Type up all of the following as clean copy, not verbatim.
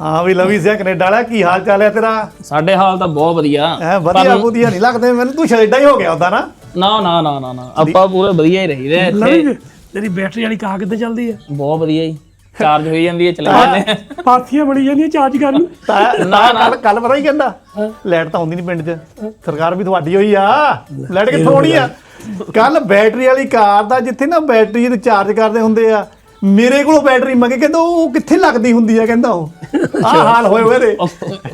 ਹਾਂ ਵੀ ਲਵੀ ਸਿਆ ਕੈਨੇਡਾ ਵਾਲਾ, ਕੀ ਹਾਲ ਚਾਲ ਹੈ ਤੇਰਾ? ਸਾਡੇ ਹਾਲ ਤਾਂ ਬਹੁਤ ਵਧੀਆ। ਵਧੀਆ ਵਧੀਆ ਨਹੀਂ ਲੱਗਦੇ ਮੈਨੂੰ, ਤੂੰ ਛੇਡਾ ਹੀ ਹੋ ਗਿਆ ਉਦਾਂ ਨਾ। ਨਾ ਨਾ ਨਾ ਨਾ ਨਾ ਆਪਾਂ ਪੂਰੇ ਵਧੀਆ ਹੀ ਰਹੀਦੇ ਇੱਥੇ। ਤੇਰੀ ਬੈਟਰੀ ਵਾਲੀ ਕਾਰ ਕਿੱਦਾਂ ਚੱਲਦੀ ਹੈ? ਬਹੁਤ ਵਧੀਆ ਜੀ, ਚਾਰਜ ਹੋਈ ਜਾਂਦੀ ਹੈ, ਚਲੇ ਜਾਂਦੇ ਆ। ਪਾਥੀਆਂ ਬਣੀ ਜਾਂਦੀਆਂ ਚਾਰਜ ਕਰਨ ਨੂੰ। ਨਾ ਕੱਲ ਪਤਾ ਹੀ ਕਹਿੰਦਾ, ਲਾਈਟ ਤਾਂ ਆਉਂਦੀ ਨਹੀਂ ਪਿੰਡ 'ਚ, ਸਰਕਾਰ ਵੀ ਤੁਹਾਡੀ ਹੋਈ ਆ, ਲਾਈਟ ਕਿੱਥੋਂ ਆਉਣੀ ਆ? ਕੱਲ ਬੈਟਰੀ ਵਾਲੀ ਕਾਰ ਦਾ ਜਿੱਥੇ ਨਾ ਬੈਟਰੀ ਨੂੰ ਚਾਰਜ ਕਰਦੇ ਹੁੰਦੇ ਆ, ਮੇਰੇ ਕੋਲੋਂ ਬੈਟਰੀ ਮੰਗੇ, ਕਹਿੰਦਾ ਉਹ ਕਿੱਥੇ ਲੱਗਦੀ ਹੁੰਦੀ ਆ, ਕਹਿੰਦਾ ਉਹ ਆਹ ਹਾਲ ਹੋਏ ਹੋਏ ਦੇ।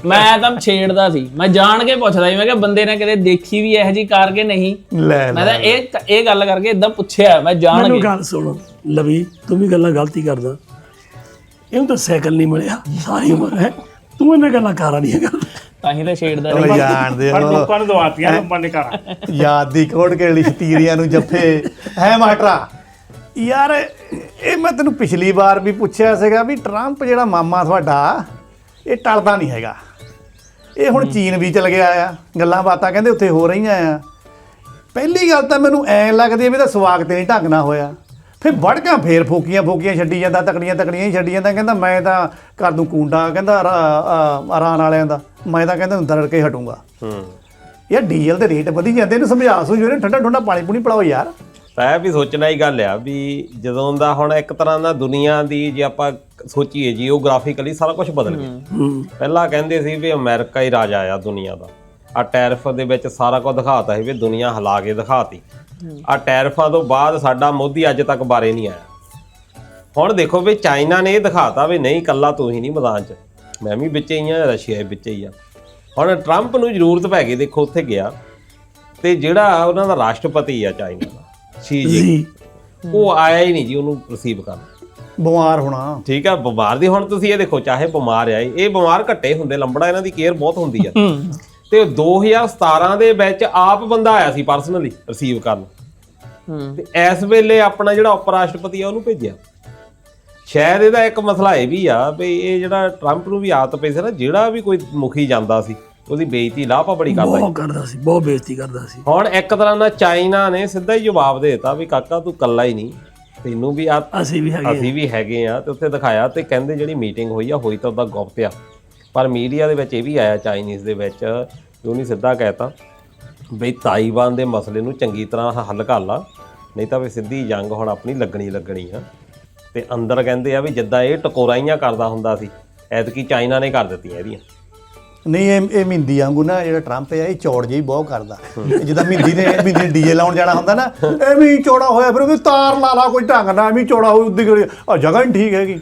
ਮੈਂ ਤਾਂ ਛੇੜਦਾ ਸੀ, ਮੈਂ ਜਾਣ ਕੇ ਪੁੱਛਦਾ ਸੀ, ਮੈਂ ਕਿਹਾ ਬੰਦੇ ਨੇ ਕਦੇ ਦੇਖੀ ਵੀ ਇਹੋ ਜਿਹੀ ਕਾਰ ਕੇ ਨਹੀਂ। ਮੈਂ ਤਾਂ ਇਹ ਗੱਲ ਕਰਕੇ ਇਦਾਂ ਪੁੱਛਿਆ, ਮੈਂ ਜਾਣ ਕੇ। ਮੈਨੂੰ ਗੱਲ ਸੁਣ ਲਵੀ, ਤੂੰ ਵੀ ਗੱਲਾਂ ਗਲਤੀ ਕਰਦਾ। ਇਹਨੂੰ ਤਾਂ ਸਾਈਕਲ ਨਹੀਂ ਮਿਲਿਆ ਸਾਰੀ ਉਮਰ ਹੈ, ਤੂੰ ਇਹਨਾਂ ਗੱਲਾਂ ਕਾਰਾਂ ਨਹੀਂ ਹੈਗਾ। ਤਾਂ ਹੀ ਤਾਂ ਛੇੜਦਾ ਜਾਣਦੇ ਲੋਕਾਂ ਨੂੰ ਦਵਾਤੀਆਂ ਲੰਬਾਂ ਨੇ ਕਾਰਾਂ। ਯਾਦ ਦੀ ਕੋੜ ਕੇ ਲਈ ਸ਼ਤੀਰੀਆਂ ਨੂੰ ਜੱਫੇ ਹੈ ਮਾਟਰਾ। ਯਾਰ ਇਹ ਮੈਂ ਤੈਨੂੰ ਪਿਛਲੀ ਵਾਰ ਵੀ ਪੁੱਛਿਆ ਸੀਗਾ ਵੀ ਟਰੰਪ ਜਿਹੜਾ ਮਾਮਾ ਤੁਹਾਡਾ, ਇਹ ਟਲਦਾ ਨਹੀਂ ਹੈਗਾ। ਇਹ ਹੁਣ ਚੀਨ ਵੀ ਚਲ ਗਿਆ ਆ, ਗੱਲਾਂ ਬਾਤਾਂ ਕਹਿੰਦੇ ਉੱਥੇ ਹੋ ਰਹੀਆਂ ਆ। ਪਹਿਲੀ ਗੱਲ ਤਾਂ ਮੈਨੂੰ ਐਂ ਲੱਗਦੀ ਹੈ ਵੀ ਇਹਦਾ ਸਵਾਗਤ ਨਹੀਂ ਢੰਗ ਨਾਲ ਹੋਇਆ। ਫਿਰ ਵੜਕਾਂ ਫੇਰ ਫੋਕੀਆਂ ਛੱਡੀ ਜਾਂਦਾ, ਤਕੜੀਆਂ ਹੀ ਛੱਡੀ ਜਾਂਦਾ। ਕਹਿੰਦਾ ਮੈਂ ਤਾਂ ਕਰ ਦੂੰ ਕੂੰਡਾ, ਕਹਿੰਦਾ ਇਰਾਨ ਵਾਲਿਆਂ ਦਾ, ਮੈਂ ਤਾਂ ਕਹਿੰਦਾ ਦਰੜ ਕੇ ਹਟੂੰਗਾ। ਯਾਰ ਡੀਜ਼ਲ ਦੇ ਰੇਟ ਵਧੀ ਜਾਂਦੇ, ਇਹਨੂੰ ਸਮਝਾ ਸੂਝੋ, ਠੰਡਾ ਪਾਣੀ ਪੂਣੀ ਪਿਲਾਓ ਯਾਰ। ਤਾਂ ਵੀ ਸੋਚਣਾ ਹੀ ਗੱਲ ਆ ਵੀ ਜਦੋਂ ਦਾ ਹੁਣ ਇੱਕ ਤਰ੍ਹਾਂ ਦਾ ਦੁਨੀਆ ਦੀ ਜੇ ਆਪਾਂ ਸੋਚੀਏ ਜੀਓਗ੍ਰਾਫਿਕਲੀ ਸਾਰਾ ਕੁਝ ਬਦਲ ਗਿਆ। ਪਹਿਲਾਂ ਕਹਿੰਦੇ ਸੀ ਵੀ ਅਮਰੀਕਾ ਹੀ ਰਾਜਾ ਆ ਦੁਨੀਆ ਦਾ। ਆ ਟੈਰਿਫ ਦੇ ਵਿੱਚ ਸਾਰਾ ਕੁਝ ਦਿਖਾਤਾ ਸੀ ਵੀ ਦੁਨੀਆ ਹਿਲਾ ਕੇ ਦਿਖਾਤੀ। ਆ ਟੈਰਿਫਾਂ ਤੋਂ ਬਾਅਦ ਸਾਡਾ ਮੋਦੀ ਅੱਜ ਤੱਕ ਬਾਰੇ ਨਹੀਂ ਆਇਆ। ਹੁਣ ਦੇਖੋ ਵੀ ਚਾਈਨਾ ਨੇ ਇਹ ਦਿਖਾਤਾ ਵੀ ਨਹੀਂ ਇਕੱਲਾ ਤੂੰ ਹੀ ਨਹੀਂ ਮੈਦਾਨ 'ਚ, ਮੈਂ ਵੀ ਵਿੱਚ ਹੀ ਆ, ਰਸ਼ੀਆ ਵਿੱਚ ਹੀ ਆ। ਹੁਣ ਟਰੰਪ ਨੂੰ ਜ਼ਰੂਰਤ ਪੈ ਗਈ, ਦੇਖੋ ਉੱਥੇ ਗਿਆ ਤੇ ਜਿਹੜਾ ਉਹਨਾਂ ਦਾ ਰਾਸ਼ਟਰਪਤੀ ਆ ਚਾਈਨਾ ਦਾ ਸ਼ੀ ਜੀ, ਉਹ ਆਇਆ ਹੀ ਨਹੀਂ ਜੀ ਉਹਨੂੰ ਰਿਸੀਵ ਕਰਨ। ਬਿਮਾਰ ਹੋਣਾ ਠੀਕ ਆ, ਬਿਮਾਰ ਦੀ ਹੁਣ ਤੁਸੀਂ ਇਹ ਦੇਖੋ, ਚਾਹੇ ਬਿਮਾਰ ਆ, ਇਹ ਬਿਮਾਰ ਘੱਟੇ ਹੁੰਦੇ, ਲੰਬੜਾ ਇਹਨਾਂ ਦੀ ਕੇਅਰ ਬਹੁਤ ਹੁੰਦੀ ਆ। ਤੇ 2017 ਦੇ ਵਿੱਚ ਆਪ ਬੰਦਾ ਆਇਆ ਸੀ ਪਰਸਨਲੀ ਰਿਸੀਵ ਕਰਨ, ਤੇ ਇਸ ਵੇਲੇ ਆਪਣਾ ਜਿਹੜਾ ਉਪ ਰਾਸ਼ਟਰਪਤੀ ਆ ਉਹਨੂੰ ਭੇਜਿਆ। ਸ਼ਾਇਦ ਇਹਦਾ ਇੱਕ ਮਸਲਾ ਇਹ ਵੀ ਆ ਵੀ ਇਹ ਜਿਹੜਾ ਟਰੰਪ ਨੂੰ ਵੀ ਆਦਤ ਪਈ ਸੀ ਨਾ, ਜਿਹੜਾ ਵੀ ਕੋਈ ਮੁਖੀ ਜਾਂਦਾ ਸੀ ਉਹਦੀ ਬੇਇੱਜ਼ਤੀ ਲਾਪਾ ਬੜੀ ਕਰਦਾ ਸੀ, ਬਹੁਤ ਬੇਇੱਜ਼ਤੀ ਕਰਦਾ ਸੀ। ਹੁਣ ਇੱਕ ਤਰ੍ਹਾਂ ਨਾਲ ਚਾਈਨਾ ਨੇ ਸਿੱਧਾ ਹੀ ਜਵਾਬ ਦੇ ਦਿੱਤਾ ਵੀ ਕਾਕਾ ਤੂੰ ਕੱਲਾ ਹੀ ਨਹੀਂ, ਤੈਨੂੰ ਵੀ ਅਸੀਂ ਵੀ ਹੈਗੇ ਆ। ਤੇ ਉੱਥੇ ਦਿਖਾਇਆ ਤੇ ਕਹਿੰਦੇ ਜਿਹੜੀ ਮੀਟਿੰਗ ਹੋਈ ਤਾਂ ਉਹਦਾ ਗੁਪਤ ਆ, ਪਰ ਮੀਡੀਆ ਦੇ ਵਿੱਚ ਇਹ ਵੀ ਆਇਆ ਚਾਈਨੀਜ਼ ਦੇ ਵਿੱਚ, ਉਹਨੇ ਸਿੱਧਾ ਕਹਿਤਾ ਬਈ ਤਾਈਵਾਨ ਦੇ ਮਸਲੇ ਨੂੰ ਚੰਗੀ ਤਰ੍ਹਾਂ ਹੱਲ ਕਰ ਲਾ, ਨਹੀਂ ਤਾਂ ਵੀ ਸਿੱਧੀ ਜੰਗ ਹੁਣ ਆਪਣੀ ਲੱਗਣੀ ਆ। ਤੇ ਅੰਦਰ ਕਹਿੰਦੇ ਆ ਵੀ ਜਿੱਦਾਂ ਇਹ ਟਕੋਰਾਈਆਂ ਕਰਦਾ ਹੁੰਦਾ ਸੀ, ਐਤਕੀ ਚਾਈਨਾ ਨੇ ਕਰ ਦਿੱਤੀਆਂ ਇਹਦੀਆਂ। ਨਹੀਂ ਇਹ ਮਹਿੰਦੀ ਵਾਂਗੂ ਨਾ ਜਿਹੜਾ ਟਰੰਪ ਹੈ, ਇਹ ਚੌੜ ਜਿਹੀ ਬਹੁਤ ਕਰਦਾ। ਜਿੱਦਾਂ ਮਹਿੰਦੀ ਡੀਜੇ ਲਾਉਣ ਜਾਣਾ ਹੁੰਦਾ ਨਾ, ਐਵੇਂ ਹੀ ਚੌੜਾ ਹੋਇਆ, ਫਿਰ ਉਹਦੀ ਤਾਰ ਲਾ ਕੋਈ ਢੰਗ ਨਾਲ, ਐਵੇਂ ਚੌੜਾ ਹੋਈ ਉੱਦੀ ਕਰੀ, ਆ ਜਗ੍ਹਾ ਨਹੀਂ ਠੀਕ ਹੈਗੀ,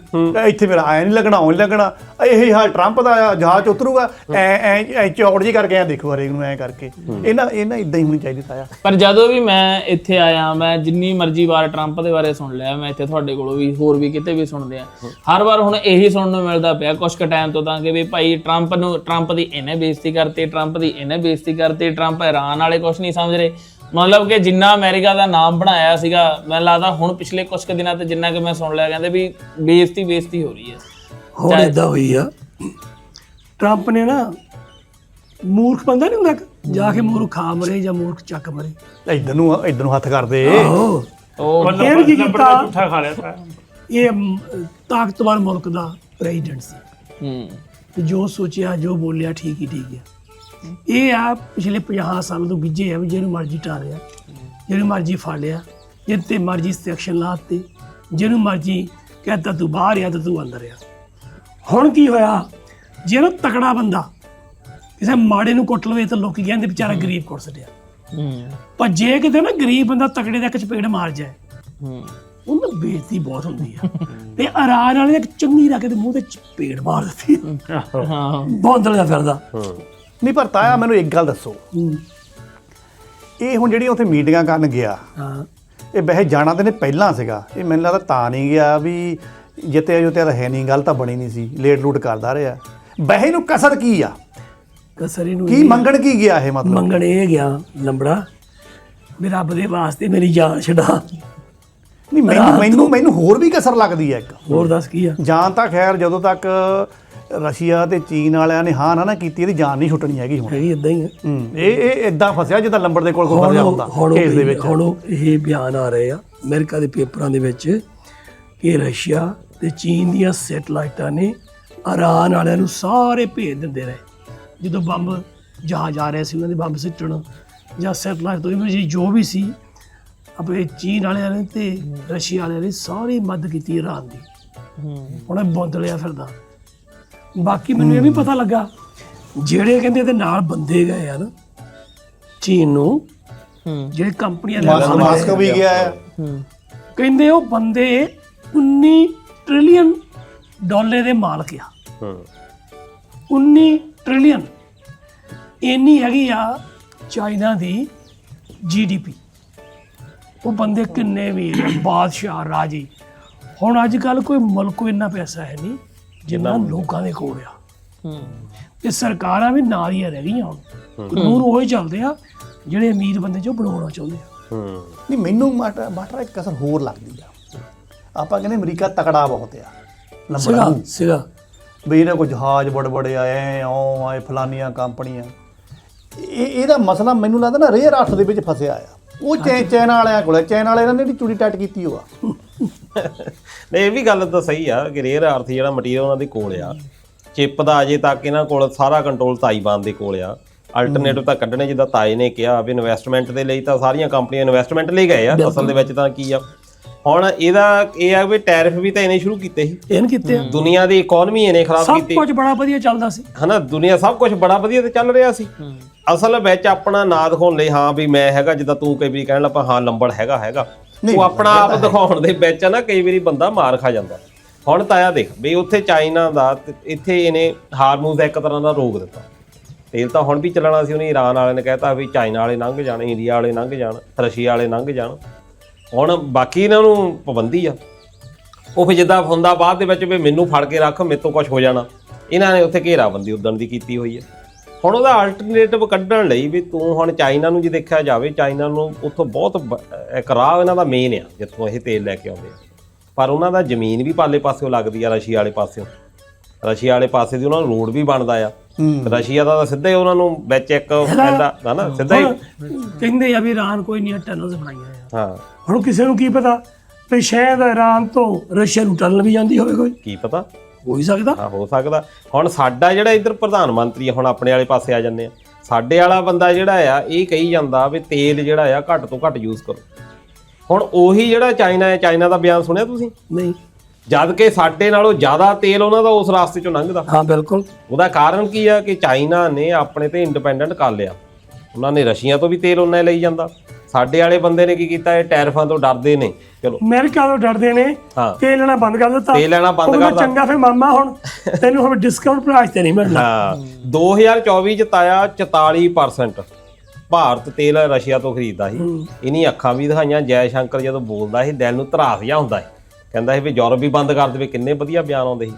ਇੱਥੇ ਮੇਰਾ ਆਇਆ ਨਹੀਂ ਲੱਗਣਾ, ਉਹ ਨਹੀਂ ਲੱਗਣਾ। ਇਹੀ ਹਾਲ ਟਰੰਪ ਦਾ ਆ, ਜਹਾਜ਼ ਉਤਰੂਗਾ ਐ ਚੌੜ ਜਿਹੀ ਕਰਕੇ, ਐ ਦੇਖੋ ਹਰੇਕ ਨੂੰ ਐ ਕਰਕੇ। ਇਹਨਾਂ ਇੱਦਾਂ ਹੀ ਹੋਣੀ ਚਾਹੀਦੀ ਤਾਇਆ। ਪਰ ਜਦੋਂ ਵੀ ਮੈਂ ਇੱਥੇ ਆਇਆ, ਮੈਂ ਜਿੰਨੀ ਮਰਜ਼ੀ ਵਾਰ ਟਰੰਪ ਦੇ ਬਾਰੇ ਸੁਣ ਲਿਆ, ਮੈਂ ਇੱਥੇ ਤੁਹਾਡੇ ਕੋਲੋਂ ਵੀ ਹੋਰ ਵੀ ਕਿਤੇ ਵੀ ਸੁਣਦੇ ਆ, ਹਰ ਵਾਰ ਹੁਣ ਇਹੀ ਸੁਣਨ ਨੂੰ ਮਿਲਦਾ ਪਿਆ ਕੁਛ ਕੁ ਟਾਈਮ ਤੋਂ ਤਾਂ ਕਿ ਵੀ ਭਾਈ ਟਰੰਪ ਦੀ ਇਹਨੇ ਬੇਇੱਜ਼ਤੀ ਕਰਤੀ, ਟਰੰਪ ਦੀ ਇਹਨੇ ਬੇਇੱਜ਼ਤੀ ਕਰਤੀ, ਟਰੰਪ ਇਰਾਨ ਵਾਲੇ ਕੁਛ ਨਹੀਂ ਸਮਝ ਰਹੇ। ਮਤਲਬ ਕਿ ਜਿੰਨਾ ਅਮਰੀਕਾ ਦਾ ਨਾਮ ਬਣਾਇਆ ਸੀਗਾ, ਮੈਨੂੰ ਲੱਗਦਾ ਹੁਣ ਪਿਛਲੇ ਕੁਛ ਕੁ ਦਿਨਾਂ ਤੇ ਜਿੰਨਾ ਕਿ ਮੈਂ ਸੁਣ ਲਿਆ, ਕਹਿੰਦੇ ਵੀ ਬੇਇੱਜ਼ਤੀ ਹੋ ਰਹੀ ਹੈ। ਹੁਣ ਏਦਾਂ ਹੋਈ ਆ, ਟਰੰਪ ਨੇ ਨਾ ਮੂਰਖ ਬੰਦਾ ਨਹੀਂ ਹੁੰਦਾ, ਜਾ ਕੇ ਮੂਰਖ ਖਾ ਮਰੇ ਜਾਂ ਮੂਰਖ ਚੱਕ ਮਰੇ, ਇੱਧਰ ਨੂੰ ਹੱਥ ਕਰਦੇ। ਇਹ ਤਾਕਤਵਰ ਮੁਲਕ ਦਾ ਪ੍ਰੈਜ਼ੀਡੈਂਟ ਸੀ, ਜੋ ਸੋਚਿਆ ਜੋ ਬੋਲਿਆ ਠੀਕ ਹੈ। ਇਹ ਆ ਪਿਛਲੇ 50 ਸਾਲ ਤੋਂ ਗਿੱਝੇ ਆ ਵੀ ਜਿਹਨੂੰ ਮਰਜ਼ੀ ਢਾਲਿਆ, ਜਿਹਨੂੰ ਮਰਜ਼ੀ ਫੜ ਲਿਆ, ਜਿੱਤੇ ਮਰਜ਼ੀ ਸੈਕਸ਼ਨ ਲਾਤੇ, ਜਿਹਨੂੰ ਮਰਜ਼ੀ ਕਹਿੰਦਾ ਤੂੰ ਬਾਹਰ ਆ ਤੇ ਤੂੰ ਅੰਦਰ ਆ। ਹੁਣ ਕੀ ਹੋਇਆ, ਜਿਹੜਾ ਤਕੜਾ ਬੰਦਾ ਕਿਸੇ ਮਾੜੇ ਨੂੰ ਕੁੱਟ ਲਵੇ ਤਾਂ ਲੋਕੀ ਕਹਿੰਦੇ ਵਿਚਾਰਾ ਗਰੀਬ ਕੁੱਟ ਸਟਿਆ। ਪਰ ਜੇ ਕਿਤੇ ਨਾ ਗਰੀਬ ਬੰਦਾ ਤਕੜੇ ਦਾ ਇੱਕ ਚਪੇੜ ਮਾਰ ਜਾਏ, ਉਹਨੂੰ ਬੇਇੱਜ਼ਤੀ ਬਹੁਤ ਹੁੰਦੀ ਆ। ਤੇ ਇਰਾਨ ਵਾਲੇ ਇੱਕ ਚੰਗੀ ਰੱਖ ਕੇ ਮੂੰਹ ਤੇ ਚਪੇੜ ਮਾਰ ਦਿੱਤੀ, ਬੌਂਦਲ ਦਾ ਫਿਰਦਾ। ਨਹੀਂ ਪਰ ਤਾਇਆ ਮੈਨੂੰ ਇੱਕ ਗੱਲ ਦੱਸੋ, ਇਹ ਹੁਣ ਜਿਹੜੀ ਉੱਥੇ ਮੀਟਿੰਗਾਂ ਕਰਨ ਗਿਆ, ਇਹ ਵੈਸੇ ਜਾਣਾ ਤਾਂ ਨੇ ਪਹਿਲਾਂ ਸੀਗਾ, ਇਹ ਮੈਨੂੰ ਲੱਗਦਾ ਤਾਂ ਨਹੀਂ ਗਿਆ ਵੀ ਜਿੱਤਿਆ ਤਾਂ ਹੈ ਨਹੀਂ, ਗੱਲ ਤਾਂ ਬਣੀ ਨਹੀਂ ਸੀ, ਲੇਟ ਲੂਟ ਕਰਦਾ ਰਿਹਾ। ਵੈਸੇ ਨੂੰ ਕਸਰ ਕੀ ਆ, ਕਸਰ ਇਹਨੂੰ ਕੀ ਮੰਗਣ ਕੀ ਗਿਆ ਇਹ, ਮਤਲਬ ਮੰਗਣ ਇਹ ਗਿਆ ਲੰਬੜਾ ਵੀ ਰੱਬ ਦੇ ਵਾਸਤੇ ਮੇਰੀ ਜਾਨ ਛਡਾ। ਨਹੀਂ ਮੈਨੂੰ ਹੋਰ ਵੀ ਕਸਰ ਲੱਗਦੀ ਹੈ ਇੱਕ, ਹੋਰ ਦੱਸ ਕੀ ਆ। ਜਾਨ ਤਾਂ ਖੈਰ ਜਦੋਂ ਤੱਕ ਰਸ਼ੀਆ ਤੇ ਚੀਨ ਵਾਲਿਆਂ ਨੇ ਹਾਂ ਨਾ ਕੀਤੀ, ਇਹਦੀ ਜਾਨ ਨਹੀਂ ਛੁੱਟਣੀ ਹੈਗੀ। ਹੁਣ ਹੈਗੀ ਇਦਾਂ ਹੀ ਆ, ਇਹ ਇਦਾਂ ਫਸਿਆ ਜਿੱਦਾਂ ਲੰਬੜ ਦੇ ਕੋਲ ਫਸਿਆ ਹੁੰਦਾ ਕੇਸ ਦੇ ਵਿੱਚ। ਹੁਣ ਇਹ ਬਿਆਨ ਆ ਰਹੇ ਆ ਅਮਰੀਕਾ ਦੇ ਪੇਪਰਾਂ ਦੇ ਵਿੱਚ ਕਿ ਰਸ਼ੀਆ ਤੇ ਚੀਨ ਦੀਆਂ ਸੈਟਲਾਈਟਾਂ ਨੇ ਇਰਾਨ ਵਾਲਿਆਂ ਨੂੰ ਸਾਰੇ ਭੇਜ ਦਿੰਦੇ ਰਹੇ ਜਦੋਂ ਬੰਬ ਜਹਾਜ਼ ਆ ਰਹੇ ਸੀ ਉਹਨਾਂ ਦੇ ਬੰਬ ਸਿੱਟਣ ਜਾਂ ਸੈਟਲਾਈਟ ਤੋਂ ਵੀ ਜੋ ਵੀ ਸੀ ਆਪਣੇ ਚੀਨ ਵਾਲਿਆਂ ਨੇ ਤੇ ਰਸ਼ੀਆ ਵਾਲਿਆਂ ਨੇ ਸਾਰੀ ਮਦਦ ਕੀਤੀ ਇਰਾਨ ਦੀ ਹੁਣ ਇਹ ਬੋਂਦਲਿਆ ਫਿਰਦਾ। ਬਾਕੀ ਮੈਨੂੰ ਇਹ ਵੀ ਪਤਾ ਲੱਗਾ ਜਿਹੜੇ ਕਹਿੰਦੇ ਇਹਦੇ ਨਾਲ ਬੰਦੇ ਗਏ ਆ ਨਾ ਚੀਨ ਨੂੰ ਜਿਹੜੇ ਕੰਪਨੀਆਂ ਦੇ ਨਾਲ ਮਾਸਕ ਵੀ ਗਿਆ ਹੈ। ਕਹਿੰਦੇ ਉਹ ਬੰਦੇ 19 ਟ੍ਰਿਲੀਅਨ ਡਾਲਰ ਦੇ ਮਾਲਕ ਆ 19 ਟ੍ਰਿਲੀਅਨ ਇੰਨੀ ਹੈਗੀ ਆ ਚਾਈਨਾ ਦੀ GDP। ਉਹ ਬੰਦੇ ਕਿੰਨੇ ਵੀ ਬਾਦਸ਼ਾਹ ਰਾਜੀ। ਹੁਣ ਅੱਜ ਕੱਲ ਕੋਈ ਮੁਲਕ ਕੋਲ ਇੰਨਾ ਪੈਸਾ ਹੈ ਨਹੀਂ ਜਿੰਨਾ ਲੋਕਾਂ ਦੇ ਕੋਲ ਆ ਤੇ ਸਰਕਾਰਾਂ ਵੀ ਨਾਲ ਹੀ ਰਹਿ ਗਈਆਂ ਹੁਣ ਕਾਨੂੰਨ ਉਹੀ ਚੱਲਦੇ ਆ ਜਿਹੜੇ ਅਮੀਰ ਬੰਦੇ ਜੋ ਬਣਾਉਣਾ ਚਾਹੁੰਦੇ ਆ। ਨਹੀਂ ਮੈਨੂੰ ਮਾਟਰਾ ਇੱਕ ਕਸਰ ਹੋਰ ਲੱਗਦੀ ਆ। ਆਪਾਂ ਕਹਿੰਦੇ ਅਮਰੀਕਾ ਤਕੜਾ ਬਹੁਤ ਆ ਸੀਗਾ ਵੀ ਇਹਨਾਂ ਕੋਲ ਜਹਾਜ਼ ਬੜੇ ਆਏ ਆਏ ਫਲਾਨੀਆਂ ਕੰਪਨੀਆਂ। ਇਹਦਾ ਮਸਲਾ ਮੈਨੂੰ ਲੱਗਦਾ ਨਾ ਰੇਅਰ ਅਰਥ ਦੇ ਵਿੱਚ ਫਸਿਆ ਆ। ਉਹ ਚਾਈਨਾ ਵਾਲਿਆਂ ਕੋਲ ਚਾਈਨਾ ਵਾਲਿਆਂ ਨੇ ਜਿਹੜੀ ਚੂੜੀ ਟੱਟ ਕੀਤੀ ਹੋਆ। ਨਹੀਂ ਇਹ ਵੀ ਗੱਲ ਤਾਂ ਸਹੀ ਆ ਕਿ ਰੇਅਰ ਅਰਥ ਜਿਹੜਾ ਮਟੀਰੀਅਲ ਉਹਨਾਂ ਦੇ ਕੋਲ ਆ ਚਿੱਪ ਦਾ ਅਜੇ ਤੱਕ ਇਹਨਾਂ ਕੋਲ ਸਾਰਾ ਕੰਟਰੋਲ ਤਾਈਵਾਨ ਦੇ ਕੋਲ ਆ। ਅਲਟਰਨੇਟਿਵ ਤਾਂ ਕੱਢਣੇ ਜਿੱਦਾਂ ਤਾਏ ਨੇ ਕਿਹਾ ਵੀ ਇਨਵੈਸਟਮੈਂਟ ਦੇ ਲਈ ਤਾਂ ਸਾਰੀਆਂ ਕੰਪਨੀਆਂ ਇਨਵੈਸਟਮੈਂਟ ਲਈ ਗਏ ਆ। ਅਸਲ ਦੇ ਵਿੱਚ ਤਾਂ ਕੀ ਆ ਹੁਣ ਇਹਦਾ ਇਹ ਆ ਵੀ ਟੈਰਿਫ ਵੀ ਤਾਂ ਇਹਨੇ ਸ਼ੁਰੂ ਕੀਤੇ ਸੀ ਇਹਨ ਕੀਤੇ ਦੁਨੀਆ ਦੀ ਇਕਨੋਮੀ ਇਹਨੇ ਖਰਾਬ ਸਭ ਕੀਤੀ ਕੁਝ ਬੜਾ ਵਧੀਆ ਚੱਲਦਾ ਸੀ ਹਨਾ ਦੁਨੀਆ ਸਭ ਕੁਝ ਬੜਾ ਵਧੀਆ ਤੇ ਚੱਲ ਰਿਹਾ ਸੀ। ਅਸਲ ਵਿੱਚ ਆਪਣਾ ਨਾਂ ਦਿਖਾਉਣ ਲਈ ਹਾਂ ਵੀ ਮੈਂ ਹੈਗਾ ਜਿੱਦਾਂ ਤੂੰ ਕਈ ਵਾਰੀ ਕਹਿਣ ਲੱਗਾ ਹਾਂ ਲੰਬੜ ਹੈਗਾ ਉਹ ਆਪਣਾ ਆਪ ਦਿਖਾਉਣ ਦੇ ਵਿੱਚ ਨਾ ਕਈ ਵਾਰੀ ਬੰਦਾ ਮਾਰ ਖਾ ਜਾਂਦਾ। ਹੁਣ ਤਾਇਆ ਦੇਖ ਵੀ ਉੱਥੇ ਚਾਈਨਾ ਦਾ ਇੱਥੇ ਇਹਨੇ ਹਾਰਮੂਜ਼ ਦਾ ਇੱਕ ਤਰ੍ਹਾਂ ਦਾ ਰੋਕ ਦਿੱਤਾ। ਤੇਲ ਤਾਂ ਹੁਣ ਵੀ ਚੱਲਣਾ ਸੀ ਉਹਨੇ ਈਰਾਨ ਵਾਲੇ ਨੇ ਕਹਿਤਾ ਵੀ ਚਾਈਨਾ ਵਾਲੇ ਲੰਘ ਜਾਣ ਇੰਡੀਆ ਵਾਲੇ ਲੰਘ ਜਾਣ ਰਸ਼ੀਆ ਵਾਲੇ ਲੰਘ ਜਾਣ। ਹੁਣ ਬਾਕੀ ਇਹਨਾਂ ਨੂੰ ਪਾਬੰਦੀ ਆ। ਉਹ ਫਿਰ ਜਿੱਦਾਂ ਹੁੰਦਾ ਬਾਅਦ ਦੇ ਵਿੱਚ ਵੀ ਮੈਨੂੰ ਫੜ ਕੇ ਰੱਖ ਮੇਰੇ ਤੋਂ ਕੁਝ ਹੋ ਜਾਣਾ ਇਹਨਾਂ ਨੇ ਉੱਥੇ ਘੇਰਾਬੰਦੀ ਉਦਣ ਦੀ ਕੀਤੀ ਹੋਈ ਹੈ। ਹੁਣ ਉਹਦਾ ਅਲਟਰਨੇਟਿਵ ਕੱਢਣ ਲਈ ਵੀ ਤੂੰ ਹੁਣ ਚਾਈਨਾ ਨੂੰ ਜੇ ਦੇਖਿਆ ਜਾਵੇ ਚਾਈਨਾ ਨੂੰ ਉੱਥੋਂ ਬਹੁਤ ਇੱਕ ਰਾਹ ਇਹਨਾਂ ਦਾ ਮੇਨ ਆ ਜਿੱਥੋਂ ਇਹ ਤੇਲ ਲੈ ਕੇ ਆਉਂਦੇ ਆ। ਪਰ ਉਹਨਾਂ ਦਾ ਜ਼ਮੀਨ ਵੀ ਪਾਲੇ ਪਾਸਿਓਂ ਲੱਗਦੀ ਆ ਰਸ਼ੀਆ ਵਾਲੇ ਪਾਸਿਓਂ। ਰਸ਼ੀਆ ਵਾਲੇ ਪਾਸੇ ਦੀ ਉਹਨਾਂ ਨੂੰ ਰੋਡ ਵੀ ਬਣਦਾ ਆ। ਰਸ਼ੀਆ ਦਾ ਤਾਂ ਸਿੱਧਾ ਹੀ ਉਹਨਾਂ ਨੂੰ ਵਿੱਚ ਇੱਕ ਪੈਂਦਾ ਨਾ ਸਿੱਧਾ ਹੀ ਕਹਿੰਦੇ ਆ ਵੀ ਇਰਾਨ ਕੋਈ ਨਹੀਂ ਟਨਲਸ ਬਣਾਈਆਂ ਆ। ਹਾਂ ਹੁਣ ਕਿਸੇ ਨੂੰ ਕੀ ਪਤਾ ਵੀ ਸ਼ਾਇਦ ਇਰਾਨ ਤੋਂ ਰਸ਼ੀਆ ਨੂੰ ਟਨਲ ਵੀ ਜਾਂਦੀ ਹੋਵੇ ਕੋਈ ਕੀ ਪਤਾ ਹੋ ਹੀ ਸਕਦਾ। ਹਾਂ ਹੋ ਸਕਦਾ। ਹੁਣ ਸਾਡਾ ਜਿਹੜਾ ਇੱਧਰ ਪ੍ਰਧਾਨ ਮੰਤਰੀ ਆ ਹੁਣ ਆਪਣੇ ਵਾਲੇ ਪਾਸੇ ਆ ਜਾਂਦੇ ਆ ਸਾਡੇ ਵਾਲਾ ਬੰਦਾ ਜਿਹੜਾ ਆ ਇਹ ਕਹੀ ਜਾਂਦਾ ਵੀ ਤੇਲ ਜਿਹੜਾ ਆ ਘੱਟ ਤੋਂ ਘੱਟ ਯੂਜ਼ ਕਰੋ। ਹੁਣ ਉਹੀ ਜਿਹੜਾ ਚਾਈਨਾ ਹੈ ਚਾਈਨਾ ਦਾ ਬਿਆਨ ਸੁਣਿਆ ਤੁਸੀਂ ਨਹੀਂ ਜਦ ਕਿ ਸਾਡੇ ਨਾਲੋਂ ਜ਼ਿਆਦਾ ਤੇਲ ਉਹਨਾਂ ਦਾ ਉਸ ਰਾਸਤੇ ਚੋਂ ਲੰਘਦਾ। ਹਾਂ ਬਿਲਕੁਲ। ਉਹਦਾ ਕਾਰਨ ਕੀ ਆ ਕਿ ਚਾਈਨਾ ਨੇ ਆਪਣੇ ਤੇ ਇੰਡੀਪੈਂਡੈਂਟ ਕਰ ਲਿਆ। ਉਹਨਾਂ ਨੇ ਰਸ਼ੀਆ ਤੋਂ ਵੀ ਤੇਲ ਉਹਨਾਂ ਲਈ ਜਾਂਦਾ। ਸਾਡੇ ਵਾਲੇ ਬੰਦੇ ਨੇ ਕੀ ਕੀਤਾ ਇਹ ਟੈਰਿਫਾਂ ਤੋਂ ਡਰਦੇ ਨੇ ਚਲੋ ਅਮਰੀਕਾ ਤੋਂ ਡਰਦੇ ਨੇ ਤੇਲ ਲੈਣਾ ਬੰਦ ਕਰ ਦਿੱਤਾ। ਤੇਲ ਲੈਣਾ ਬੰਦ ਕਰਦਾ ਚੰਗਾ ਫਿਰ ਮਾਮਾ ਹੁਣ ਤੈਨੂੰ ਹੁਣ ਡਿਸਕਾਊਂਟ ਪ੍ਰਾਈਸ ਤੇ ਨਹੀਂ ਮਿਲਣਾ। ਹਾਂ 2024 ਚ ਤਾਇਆ 44% ਭਾਰਤ ਤੇਲ ਰਸ਼ੀਆ ਤੋਂ ਖਰੀਦਦਾ ਸੀ। ਇਹਨੀ ਅੱਖਾਂ ਵੀ ਦਿਖਾਈਆਂ। ਜੈ ਸ਼ੰਕਰ ਜਦੋਂ ਬੋਲਦਾ ਸੀ ਦਿਲ ਨੂੰ ਧਰਾਸ ਜਿਹਾ ਹੁੰਦਾ ਸੀ। ਕਹਿੰਦਾ ਸੀ ਵੀ ਯੂਰਪ ਵੀ ਬੰਦ ਕਰ ਦੇਵੇ। ਕਿੰਨੇ ਵਧੀਆ ਬਿਆਨ ਆਉਂਦੇ ਸੀ।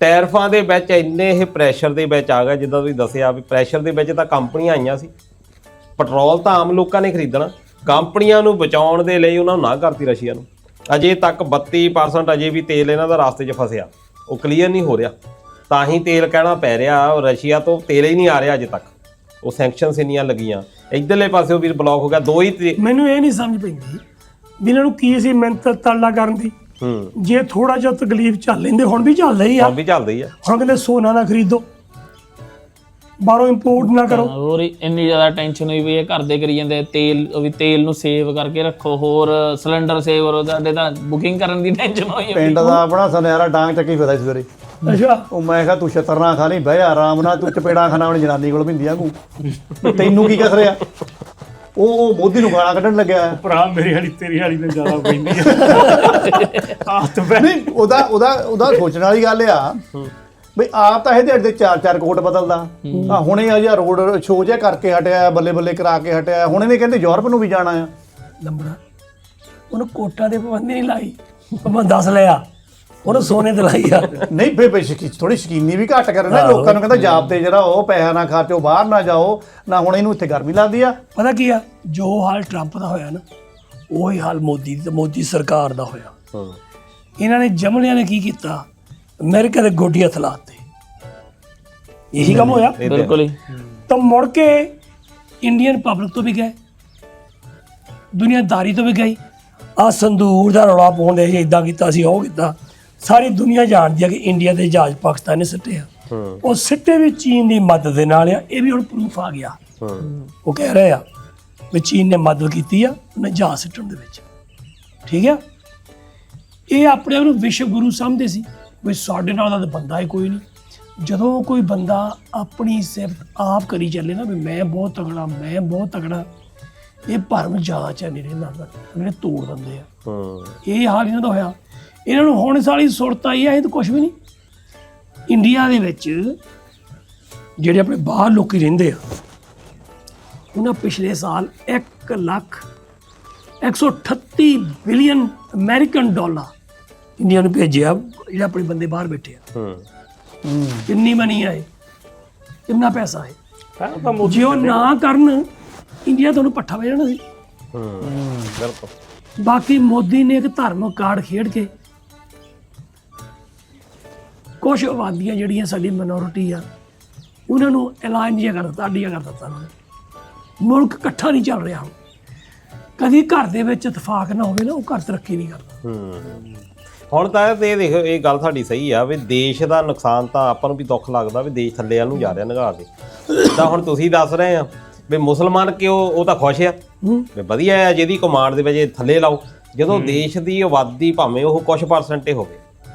ਟੈਰਿਫਾਂ ਦੇ ਵਿੱਚ ਇੰਨੇ ਇਹ ਪ੍ਰੈਸ਼ਰ ਦੇ ਵਿੱਚ ਆ ਗਿਆ ਜਿੱਦਾਂ ਤੁਸੀਂ ਦੱਸਿਆ ਵੀ ਪ੍ਰੈਸ਼ਰ ਦੇ ਵਿੱਚ ਤਾਂ ਕੰਪਨੀਆਂ ਆਈਆਂ ਸੀ। ਪੈਟਰੋਲ ਤਾਂ ਆਮ ਲੋਕਾਂ ਨੇ ਖਰੀਦਣਾ। ਕੰਪਨੀਆਂ ਨੂੰ ਬਚਾਉਣ ਦੇ ਲਈ ਉਹਨਾਂ ਨੂੰ ਨਾ ਕਰਤੀ ਰਸ਼ੀਆ ਨੂੰ। ਅਜੇ ਤੱਕ 32% ਅਜੇ ਵੀ ਤੇਲ ਇਹਨਾਂ ਦਾ ਰਾਸਤੇ 'ਚ ਫਸਿਆ। ਉਹ ਕਲੀਅਰ ਨਹੀਂ ਹੋ ਰਿਹਾ ਤਾਂ ਹੀ ਤੇਲ ਕਹਿਣਾ ਪੈ ਰਿਹਾ। ਰਸ਼ੀਆ ਤੋਂ ਤੇਲ ਹੀ ਨਹੀਂ ਆ ਰਿਹਾ ਅਜੇ ਤੱਕ। ਉਹ ਸੈਂਕਸ਼ਨਸ ਇੰਨੀਆਂ ਲੱਗੀਆਂ। ਇੱਧਰਲੇ ਪਾਸਿਓਂ ਵੀ ਬਲੌਕ ਹੋ ਗਿਆ। ਦੋ ਹੀ ਮੈਨੂੰ ਇਹ ਨਹੀਂ ਸਮਝ ਪੈਂਦੀ ਵੀ ਇਹਨਾਂ ਨੂੰ ਕੀ ਸੀ ਮਿਹਨਤ ਤਰਲਾ ਕਰਨ ਦੀ। ਜੇ ਥੋੜਾ ਜਿਹਾ ਤਕਲੀਫ ਚੱਲ ਲੈਂਦੇ ਹੁਣ ਵੀ ਚੱਲਦਾ ਹੀ ਆ। ਹੁਣ ਵੀ ਚੱਲਦਾ ਹੀ ਆ। ਹੁਣ ਕਹਿੰਦੇ ਸੋਨਾ ਨਾ ਖਰੀਦੋ ਬਾਹਰੋਂ ਇੰਪੋਰਟ ਨਾ ਕਰੋ। ਹੋਰ ਇੰਨੀ ਜ਼ਿਆਦਾ ਟੈਨਸ਼ਨ ਹੋਈ ਵੀ ਇਹ ਘਰ ਦੇ ਕਰੀ ਜਾਂਦੇ ਤੇਲ ਨੂੰ ਸੇਵ ਕਰਕੇ ਰੱਖੋ। ਹੋਰ ਸਿਲੰਡਰ ਸੇਵ ਕਰੋ। ਸਾਡੇ ਤਾਂ ਬੁਕਿੰਗ ਕਰਨ ਦੀ ਟੈਨਸ਼ਨ ਹੋਈ। ਪਿੰਡ ਦਾ ਆਪਣਾ ਸੁਨਿਆਰਾ ਡਾਂਗ ਚੱਕੀ ਫਿਰਦਾ ਸਵੇਰੇ। ਅੱਛਾ ਉਹ ਮੈਂ ਕਿਹਾ ਤੂੰ ਛਤਰ ਨਾ ਖਾ ਨਹੀਂ ਬਹਿ ਆਰਾਮ ਨਾਲ ਤੂੰ ਚਪੇੜਾ ਖਾਣਾ ਆਪਣੀ ਜਨਾਨੀ ਕੋਲ ਭਿੰਦੀਆਂ ਕੋ ਤੈਨੂੰ ਕੀ ਕਸ ਰਿਹਾ। ਉਹ ਮੋਦੀ ਨੂੰ ਗਾਲਾਂ ਕੱਢਣ ਲੱਗਿਆ ਭਰਾ ਮੇਰੀ ਵਾਲੀ ਤੇਰੀ ਵਾਲੀ ਤੇ ਜ਼ਿਆਦਾ ਪੈਂਦੀ ਆ। ਨਹੀਂ ਉਹਦਾ ਸੋਚਣ ਵਾਲੀ ਗੱਲ ਆ ਬਈ ਆਪ ਤਾਂ ਇਹਦੇ ਅੱਡੇ 4-4 ਕੋਟ ਬਦਲਦਾ ਆ। ਹੁਣੇ ਆ ਜਾਂ ਰੋਡ ਸ਼ੋਅ ਜਿਹਾ ਕਰਕੇ ਹਟਿਆ ਬੱਲੇ ਬੱਲੇ ਕਰਾ ਕੇ ਹਟਿਆ। ਹੁਣ ਇਹਨੇ ਕਹਿੰਦੇ ਯੂਰਪ ਨੂੰ ਵੀ ਜਾਣਾ ਆ। ਲੰਬੜਾ ਉਹਨੂੰ ਕੋਟਾਂ ਦੇ ਪਾਬੰਦੀ ਨਹੀਂ ਲਾਈ। ਮੈਂ ਦੱਸ ਲਿਆ ਉਹਨੂੰ ਸੋਨੇ ਤੇ ਲਾਈ ਆ। ਨਹੀਂ ਬੇ ਥੋੜੀ ਸ਼ਕੀਨੀ ਵੀ ਘੱਟ ਕਰੇ ਨਾ। ਲੋਕਾਂ ਨੂੰ ਕਹਿੰਦਾ ਜਾਬ ਤੇ ਜਿਹੜਾ ਉਹ ਪੈਸਾ ਨਾ ਖਰਚੋ ਬਾਹਰ ਨਾ ਜਾਓ ਨਾ। ਹੁਣ ਇਹਨੂੰ ਇੱਥੇ ਗਰਮੀ ਲੱਗਦੀ ਆ। ਪਤਾ ਕੀ ਆ ਜੋ ਹਾਲ ਟਰੰਪ ਦਾ ਹੋਇਆ ਨਾ ਉਹੀ ਹਾਲ ਮੋਦੀ ਸਰਕਾਰ ਦਾ ਹੋਇਆ। ਇਹਨਾਂ ਨੇ ਜਮਲਿਆਂ ਨੇ ਕੀ ਕੀਤਾ ਅਮਰੀਕਾ ਦੇ ਗੋਡੀਆਂ ਥਲਾਤੇ। ਇਹੀ ਕੰਮ ਹੋਇਆ ਬਿਲਕੁਲ ਹੀ। ਤਾਂ ਮੁੜ ਕੇ ਇੰਡੀਅਨ ਪਬਲਿਕ ਤੋਂ ਵੀ ਗਏ ਦੁਨੀਆਦਾਰੀ ਤੋਂ ਵੀ ਗਈ। ਆ ਸੰਦੂਰ ਦਾ ਰੌਲਾ ਪਾਉਂਦੇ ਸੀ ਇਦਾਂ ਕੀਤਾ ਸੀ ਉਹ ਕੀਤਾ ਸਾਰੀ ਦੁਨੀਆ ਜਾਣਦੀ ਆ ਕਿ ਇੰਡੀਆ ਦੇ ਜਹਾਜ਼ ਪਾਕਿਸਤਾਨ ਨੇ ਸਿੱਟੇ ਆ। ਉਹ ਸਿੱਟੇ ਵੀ ਚੀਨ ਦੀ ਮਦਦ ਦੇ ਨਾਲ ਆ। ਇਹ ਵੀ ਹੁਣ ਪ੍ਰੂਫ ਆ ਗਿਆ। ਉਹ ਕਹਿ ਰਹੇ ਆ ਵੀ ਚੀਨ ਨੇ ਮਦਦ ਕੀਤੀ ਆ ਉਹਨੇ ਜਹਾਜ਼ ਸਿੱਟਣ ਦੇ ਵਿੱਚ। ਠੀਕ ਆ, ਇਹ ਆਪਣੇ ਆਪ ਨੂੰ ਵਿਸ਼ਵ ਗੁਰੂ ਸਮਝਦੇ ਸੀ ਵੀ ਸਾਡੇ ਨਾਲ ਦਾ ਤਾਂ ਬੰਦਾ ਹੀ ਕੋਈ ਨਹੀਂ। ਜਦੋਂ ਕੋਈ ਬੰਦਾ ਆਪਣੀ ਸਿਫਤ ਆਪ ਕਰੀ ਚੱਲੇ ਨਾ ਵੀ ਮੈਂ ਬਹੁਤ ਤਗੜਾ, ਮੈਂ ਬਹੁਤ ਤਗੜਾ, ਇਹ ਭਰਮ ਜ਼ਿਆਦਾ ਚ ਨਹੀਂ ਰਹਿੰਦਾ, ਅਗਲੇ ਤੋੜ ਦਿੰਦੇ ਆ। ਇਹ ਹਾਲ ਇਹਨਾਂ ਦਾ ਹੋਇਆ। ਇਹਨਾਂ ਨੂੰ ਹੁਣ ਸਾਰੀ ਸੁਰਤ ਆਈ ਆ, ਇਹ ਤਾਂ ਕੁਝ ਵੀ ਨਹੀਂ। ਇੰਡੀਆ ਦੇ ਵਿੱਚ ਜਿਹੜੇ ਆਪਣੇ ਬਾਹਰ ਲੋਕੀ ਰਹਿੰਦੇ ਆ, ਉਹਨਾਂ ਪਿਛਲੇ ਸਾਲ 1,138 ਬਿਲੀਅਨ ਅਮਰੀਕਨ ਡਾਲਰ ਇੰਡੀਆ ਨੂੰ ਭੇਜਿਆ, ਜਿਹੜੇ ਆਪਣੇ ਬੰਦੇ ਬਾਹਰ ਬੈਠੇ ਆ। ਕਿੰਨੀ ਮਨੀ ਆਏ, ਕਿੰਨਾ ਪੈਸਾ ਹੈ। ਜੇ ਉਹ ਨਾ ਕਰਨ, ਇੰਡੀਆ ਤੁਹਾਨੂੰ ਪੱਠਾ ਪੈ ਜਾਣਾ ਸੀ। ਬਾਕੀ ਮੋਦੀ ਨੇ ਇੱਕ ਧਾਰਮਿਕ ਕਾਰਡ ਖੇਡ ਕੇ ਕੁਛ ਆਬਾਦੀਆਂ ਜਿਹੜੀਆਂ ਸਾਡੀ ਮਿਨੋਰਿਟੀ ਆ, ਉਹਨਾਂ ਨੂੰ ਐਲਾਨ ਜਿਹਾ ਕਰ ਦਿੱਤਾ, ਅੱਡੀਆਂ ਕਰ ਦਿੱਤਾ ਉਹਨਾਂ ਨੇ। ਮੁਲਕ ਇਕੱਠਾ ਨਹੀਂ ਚੱਲ ਰਿਹਾ। ਕਦੀ ਘਰ ਦੇ ਵਿੱਚ ਇਤਫਾਕ ਨਾ ਹੋਵੇ ਨਾ, ਉਹ ਘਰ ਤਰੱਕੀ ਨਹੀਂ ਕਰਦਾ। ਹੁਣ ਤਾਂ ਇਹ ਦੇਖੋ, ਇਹ ਗੱਲ ਤੁਹਾਡੀ ਸਹੀ ਆ ਵੀ ਦੇਸ਼ ਦਾ ਨੁਕਸਾਨ ਤਾਂ ਆਪਾਂ ਨੂੰ ਵੀ ਦੁੱਖ ਲੱਗਦਾ ਵੀ ਦੇਸ਼ ਥੱਲੇ ਵੱਲ ਨੂੰ ਜਾ ਰਿਹਾ ਨਿਗਾਹ ਦੇ। ਤਾਂ ਹੁਣ ਤੁਸੀਂ ਦੱਸ ਰਹੇ ਆ ਵੀ ਮੁਸਲਮਾਨ ਕਿਉਂ, ਉਹ ਤਾਂ ਖੁਸ਼ ਆ ਵੀ ਵਧੀਆ ਆ ਜਿਹਦੀ ਕਮਾਂਡ ਦੇ ਵਿੱਚ ਥੱਲੇ ਲਾਓ। ਜਦੋਂ ਦੇਸ਼ ਦੀ ਆਬਾਦੀ ਭਾਵੇਂ ਉਹ ਕੁਝ ਪਰਸੈਂਟ ਹੋਵੇ,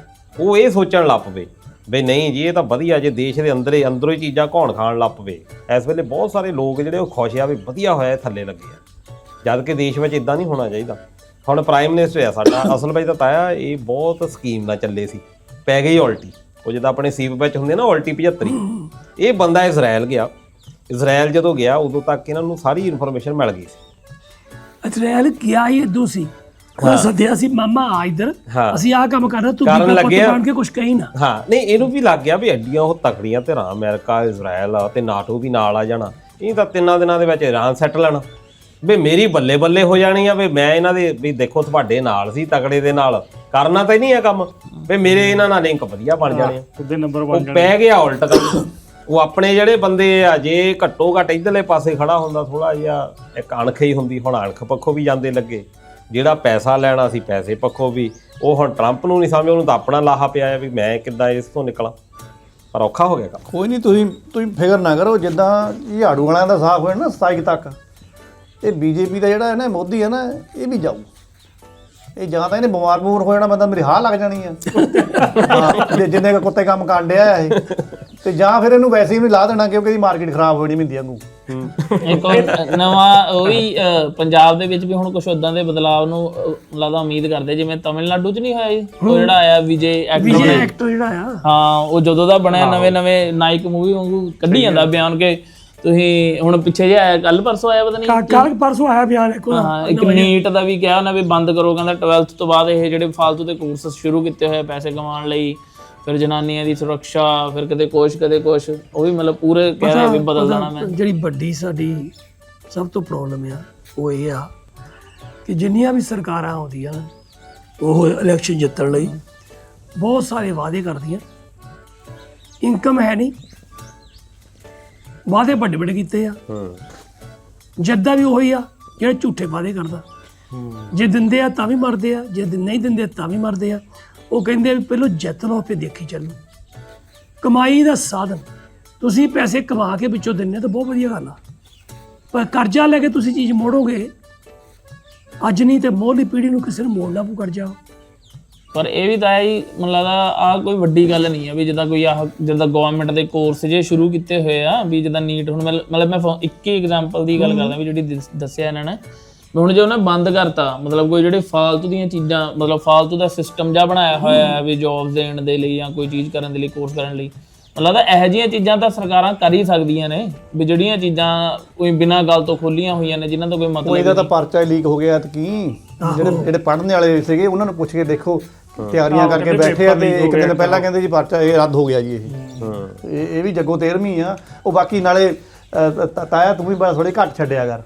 ਉਹ ਇਹ ਸੋਚਣ ਲੱਗ ਪਵੇ ਵੀ ਨਹੀਂ ਜੀ ਇਹ ਤਾਂ ਵਧੀਆ, ਜੇ ਦੇਸ਼ ਦੇ ਅੰਦਰੋਂ ਹੀ ਚੀਜ਼ਾਂ ਘੌਣ ਖਾਣ ਲੱਗ ਪਵੇ। ਇਸ ਵੇਲੇ ਬਹੁਤ ਸਾਰੇ ਲੋਕ ਜਿਹੜੇ ਉਹ ਖੁਸ਼ ਆ ਵੀ ਵਧੀਆ ਹੋਇਆ ਥੱਲੇ ਲੱਗੇ ਆ, ਜਦ ਕਿ ਦੇਸ਼ ਵਿੱਚ ਇਦਾਂ ਨਹੀਂ ਹੋਣਾ ਚਾਹੀਦਾ। ਹੁਣ ਪ੍ਰਾਈਮ ਮਿਨਿਸਟਰ ਆ ਸਾਡਾ, ਅਸਲ ਵਿੱਚ ਤਾਂ ਤਾਇਆ ਇਹ ਬਹੁਤ ਸਕੀਮ ਨਾਲ ਚੱਲੇ ਸੀ, ਪੈ ਗਈ ਉਲਟੀ। ਉਹ ਜਿੱਦਾਂ ਆਪਣੇ ਸੀਪ ਵਿੱਚ ਹੁੰਦੇ ਨਾ ਉਲਟੀ 75। ਇਹ ਬੰਦਾ ਇਜ਼ਰਾਈਲ ਗਿਆ। ਇਜ਼ਰਾਈਲ ਜਦੋਂ ਗਿਆ ਉਦੋਂ ਤੱਕ ਇਹਨਾਂ ਨੂੰ ਸਾਰੀ ਇਨਫੋਰਮੇਸ਼ਨ ਮਿਲ ਗਈ ਸੀ। ਇਜ਼ਰਾਈਲ ਗਿਆ ਹੀ ਇਦੋਂ ਸੀ, ਉਹ ਸੱਦਿਆ ਸੀ ਮਾਮਾ ਆ ਇੱਧਰ, ਅਸੀਂ ਆਹ ਕੰਮ ਕਰਨਾ, ਤੂੰ ਕਰਨ ਲੱਗਿਆ ਬਣ ਕੇ ਕੁਛ ਕਹੀ ਨਾ। ਹਾਂ ਨਹੀਂ, ਇਹਨੂੰ ਵੀ ਲੱਗ ਗਿਆ ਵੀ ਐਡੀਆਂ ਉਹ ਤਕੜੀਆਂ ਧਿਰਾਂ ਅਮਰੀਕਾ, ਇਜ਼ਰਾਈਲ ਤੇ ਨਾਟੋ ਵੀ ਨਾਲ ਆ ਜਾਣਾ। ਇਹ ਤਾਂ 3 ਦਿਨਾਂ ਦੇ ਵਿੱਚ ਇਰਾਨ ਸੈੱਟ ਲੈਣਾ ਵੀ ਮੇਰੀ ਬੱਲੇ ਬੱਲੇ ਹੋ ਜਾਣੀ ਆ ਵੀ ਮੈਂ ਇਹਨਾਂ ਦੇ ਵੀ ਦੇਖੋ ਤੁਹਾਡੇ ਨਾਲ ਸੀ, ਤਕੜੇ ਦੇ ਨਾਲ ਕਰਨਾ ਤਾਂ ਨਹੀਂ ਆ ਕੰਮ ਵੀ ਮੇਰੇ ਇਹਨਾਂ ਨਾਲ ਲਿੰਕ ਵਧੀਆ ਬਣ ਜਾਣੇ ਆ। ਉਹ ਪੈ ਗਿਆ ਉਲਟ ਕੰਮ। ਉਹ ਆਪਣੇ ਜਿਹੜੇ ਬੰਦੇ ਆ, ਜੇ ਘੱਟੋ ਘੱਟ ਇੱਧਰਲੇ ਪਾਸੇ ਖੜਾ ਹੁੰਦਾ ਥੋੜਾ ਜਿਹਾ ਇੱਕ ਅਣਖ ਹੀ ਹੁੰਦੀ। ਹੁਣ ਅਣਖ ਪੱਖੋਂ ਵੀ ਜਾਂਦੇ ਲੱਗੇ, ਜਿਹੜਾ ਪੈਸਾ ਲੈਣਾ ਸੀ ਪੈਸੇ ਪੱਖੋਂ ਵੀ। ਉਹ ਹੁਣ ਟਰੰਪ ਨੂੰ ਨਹੀਂ ਸਮਝ, ਉਹਨੂੰ ਤਾਂ ਆਪਣਾ ਲਾਹਾ ਪਿਆ ਵੀ ਮੈਂ ਕਿੱਦਾਂ ਇਸ ਤੋਂ ਨਿਕਲਾਂ। ਪਰ ਔਖਾ ਹੋ ਗਿਆ ਕੰਮ। ਕੋਈ ਨਹੀਂ, ਤੁਸੀਂ ਫਿਕਰ ਨਾ ਕਰੋ। ਜਿੱਦਾਂ ਝਾੜੂ ਵਾਲਿਆਂ ਦਾ ਸਾਫ਼ ਹੋਇਆ ਨਾ 27 ਤੱਕ, ਇਹ ਬੀਜੇਪੀ ਦਾ ਜਿਹੜਾ ਹੈ ਨਾ ਮੋਦੀ ਹੈ ਨਾ, ਇਹ ਵੀ ਜਾਊ। ਇਹ ਜਾਂ ਤਾਂ ਇਹਨੇ ਬਿਮਾਰ ਹੋ ਜਾਣਾ, ਬੰਦਾ ਮੇਰੀ ਹਾਹ ਲੱਗ ਜਾਣੀ ਆ ਜਿੰਨੇ ਕੁ ਕੁੱਤੇ ਕੰਮ ਕਰਨ ਡਿਆ ਇਹ, ਤੇ ਜਾਂ ਫਿਰ ਇਹਨੂੰ ਵੈਸੇ ਹੀ ਨਹੀਂ ਲਾ ਦੇਣਾ ਕਿਉਂਕਿ ਇਹਦੀ ਮਾਰਕੀਟ ਖਰਾਬ ਹੋਣੀ ਮਿੰਦੀ ਵਾਂਗੂ। ਇੱਕ ਨਵਾਂ ਉਹ ਵੀ ਪੰਜਾਬ ਦੇ ਵਿੱਚ ਵੀ ਹੁਣ ਕੁਝ ਉਦਾਂ ਦੇ ਬਦਲਾਅ ਨੂੰ ਲੱਗਦਾ ਉਮੀਦ ਕਰਦੇ, ਜਿਵੇਂ ਤਮਿਲਨਾਡੂ 'ਚ ਨਹੀਂ ਹੋਇਆ ਜੀ, ਉਹ ਜਿਹੜਾ ਆਇਆ ਵਿਜੇ ਐਕਟਰ ਜਿਹੜਾ ਆ, ਹਾਂ ਉਹ ਜਦੋਂ ਦਾ ਬਣਿਆ ਨਵੇਂ ਨਾਇਕ ਮੂਵੀ ਵਾਂਗੂ ਕੱਢੀ ਜਾਂਦਾ ਬਿਆਨ ਕਿ ਤੁਸੀਂ ਹੁਣ ਪਿੱਛੇ ਜੇ ਆਇਆ, ਕੱਲ ਪਰਸੋਂ ਆਇਆ ਪਤਾ ਨਹੀਂ, ਕੱਲ ਪਰਸੋਂ ਆਇਆ ਬਿਆਨ ਇੱਕ ਨੀਟ ਦਾ ਵੀ ਕਿਹਾ ਨਾ ਵੀ ਬੰਦ ਕਰੋ, ਕਹਿੰਦਾ 12th ਤੋਂ ਬਾਅਦ ਇਹ ਜਿਹੜੇ ਫਾਲਤੂ ਦੇ ਕੋਰਸ ਸ਼ੁਰੂ ਕੀਤੇ ਹੋਏ ਪੈਸੇ ਕਮਾਉਣ ਲਈ, ਫਿਰ ਜਨਾਨੀਆਂ ਦੀ ਸੁਰੱਖਿਆ, ਫਿਰ ਕਦੇ ਕੁਛ ਕਦੇ ਕੁਛ, ਉਹ ਵੀ ਮਤਲਬ ਪੂਰੇ ਕਹਿ ਰਹੇ ਵੀ ਬਦਲ ਜਾਣਾ। ਮੈਂ ਜਿਹੜੀ ਵੱਡੀ ਸਾਡੀ ਸਭ ਤੋਂ ਪ੍ਰੋਬਲਮ ਆ ਉਹ ਇਹ ਆ ਕਿ ਜਿੰਨੀਆਂ ਵੀ ਸਰਕਾਰਾਂ ਆਉਂਦੀਆਂ ਉਹ ਇਲੈਕਸ਼ਨ ਜਿੱਤਣ ਲਈ ਬਹੁਤ ਸਾਰੇ ਵਾਅਦੇ ਕਰਦੀਆਂ, ਇਨਕਮ ਹੈ ਨਹੀਂ, ਵਾਅਦੇ ਵੱਡੇ ਵੱਡੇ ਕੀਤੇ ਆ, ਜਿੱਦਾਂ ਵੀ ਉਹੀ ਆ ਜਿਹੜੇ ਝੂਠੇ ਵਾਅਦੇ ਕਰਦਾ। ਜੇ ਦਿੰਦੇ ਆ ਤਾਂ ਵੀ ਮਰਦੇ ਆ, ਜੇ ਨਹੀਂ ਦਿੰਦੇ ਤਾਂ ਵੀ ਮਰਦੇ ਆ। ਉਹ ਕਹਿੰਦੇ ਵੀ ਪਹਿਲਾਂ ਜਿੱਤ ਲਓ ਫਿਰ ਦੇਖੀ ਚੱਲੋ। ਕਮਾਈ ਦਾ ਸਾਧਨ, ਤੁਸੀਂ ਪੈਸੇ ਕਮਾ ਕੇ ਵਿੱਚੋਂ ਦਿੰਦੇ ਤਾਂ ਬਹੁਤ ਵਧੀਆ ਗੱਲ ਆ, ਪਰ ਕਰਜ਼ਾ ਲੈ ਕੇ ਤੁਸੀਂ ਚੀਜ਼ ਮੋੜੋਗੇ ਅੱਜ ਨਹੀਂ ਤੇ ਮੋਹਲੀ ਪੀੜ੍ਹੀ ਨੂੰ ਕਿਸੇ ਨੂੰ ਮੋੜਨਾ ਪਊ ਕਰਜ਼ਾ। ਪਰ ਇਹ ਵੀ ਤਾਂ ਹੈ ਜੀ, ਮੈਨੂੰ ਲੱਗਦਾ ਆਹ ਕੋਈ ਵੱਡੀ ਗੱਲ ਨਹੀਂ ਆ ਵੀ ਜਿੱਦਾਂ ਕੋਈ ਆਹ ਜਿੱਦਾਂ ਗਵਰਨਮੈਂਟ ਦੇ ਕੋਰਸ ਜੇ ਸ਼ੁਰੂ ਕੀਤੇ ਹੋਏ ਆ ਵੀ ਜਿੱਦਾਂ ਨੀਟ। ਹੁਣ ਮਤਲਬ ਮੈਂ ਇੱਕ ਹੀ ਐਗਜ਼ਾਮਪਲ ਦੀ ਗੱਲ ਕਰਦਾ ਵੀ ਜਿਹੜੀ ਦੱਸਿਆ ਇਹਨਾਂ ਨੇ ਵੀ ਹੁਣ ਜੇ ਉਹਨੇ ਬੰਦ ਕਰਤਾ, ਮਤਲਬ ਕੋਈ ਜਿਹੜੇ ਫਾਲਤੂ ਦੀਆਂ ਚੀਜ਼ਾਂ, ਮਤਲਬ ਫਾਲਤੂ ਦਾ ਸਿਸਟਮ ਜਿਹਾ ਬਣਾਇਆ ਹੋਇਆ ਹੈ ਵੀ ਜੋਬਸ ਦੇਣ ਦੇ ਲਈ ਜਾਂ ਕੋਈ ਚੀਜ਼ ਕਰਨ ਦੇ ਲਈ, ਕੋਰਸ ਕਰਨ ਲਈ, ਮੈਨੂੰ ਲੱਗਦਾ ਇਹੋ ਜਿਹੀਆਂ ਚੀਜ਼ਾਂ ਤਾਂ ਸਰਕਾਰਾਂ ਕਰ ਹੀ ਸਕਦੀਆਂ ਨੇ ਵੀ ਜਿਹੜੀਆਂ ਚੀਜ਼ਾਂ ਕੋਈ ਬਿਨਾਂ ਗੱਲ ਤੋਂ ਖੋਲੀਆਂ ਹੋਈਆਂ ਨੇ, ਜਿਨ੍ਹਾਂ ਤੋਂ ਕੋਈ ਮਤਲਬ। ਇਹਦਾ ਤਾਂ ਪਰਚਾ ਲੀਕ ਹੋ ਗਿਆ ਐਤਕੀ। ਜਿਹੜੇ ਪੜ੍ਹਨ ਵਾਲੇ ਸੀਗੇ ਉਹਨਾਂ ਨੂੰ ਪੁੱਛ ਕੇ ਦੇਖੋ, ਤਿਆਰੀਆਂ ਕਰਕੇ ਬੈਠੇ ਆ ਤੇ ਇੱਕ ਦਿਨ ਪਹਿਲਾਂ ਕਹਿੰਦੇ ਜੀ ਪਰਚਾ ਇਹ ਰੱਦ ਹੋ ਗਿਆ ਜੀ। ਇਹ ਵੀ ਜੱਗੋ 13ਵੀਂ ਆ। ਉਹ ਬਾਕੀ ਨਾਲੇ ਤਾਇਆ ਤੂੰ ਵੀ ਬਸ ਥੋੜੀ ਘੱਟ ਛੱਡਿਆ ਕਰ,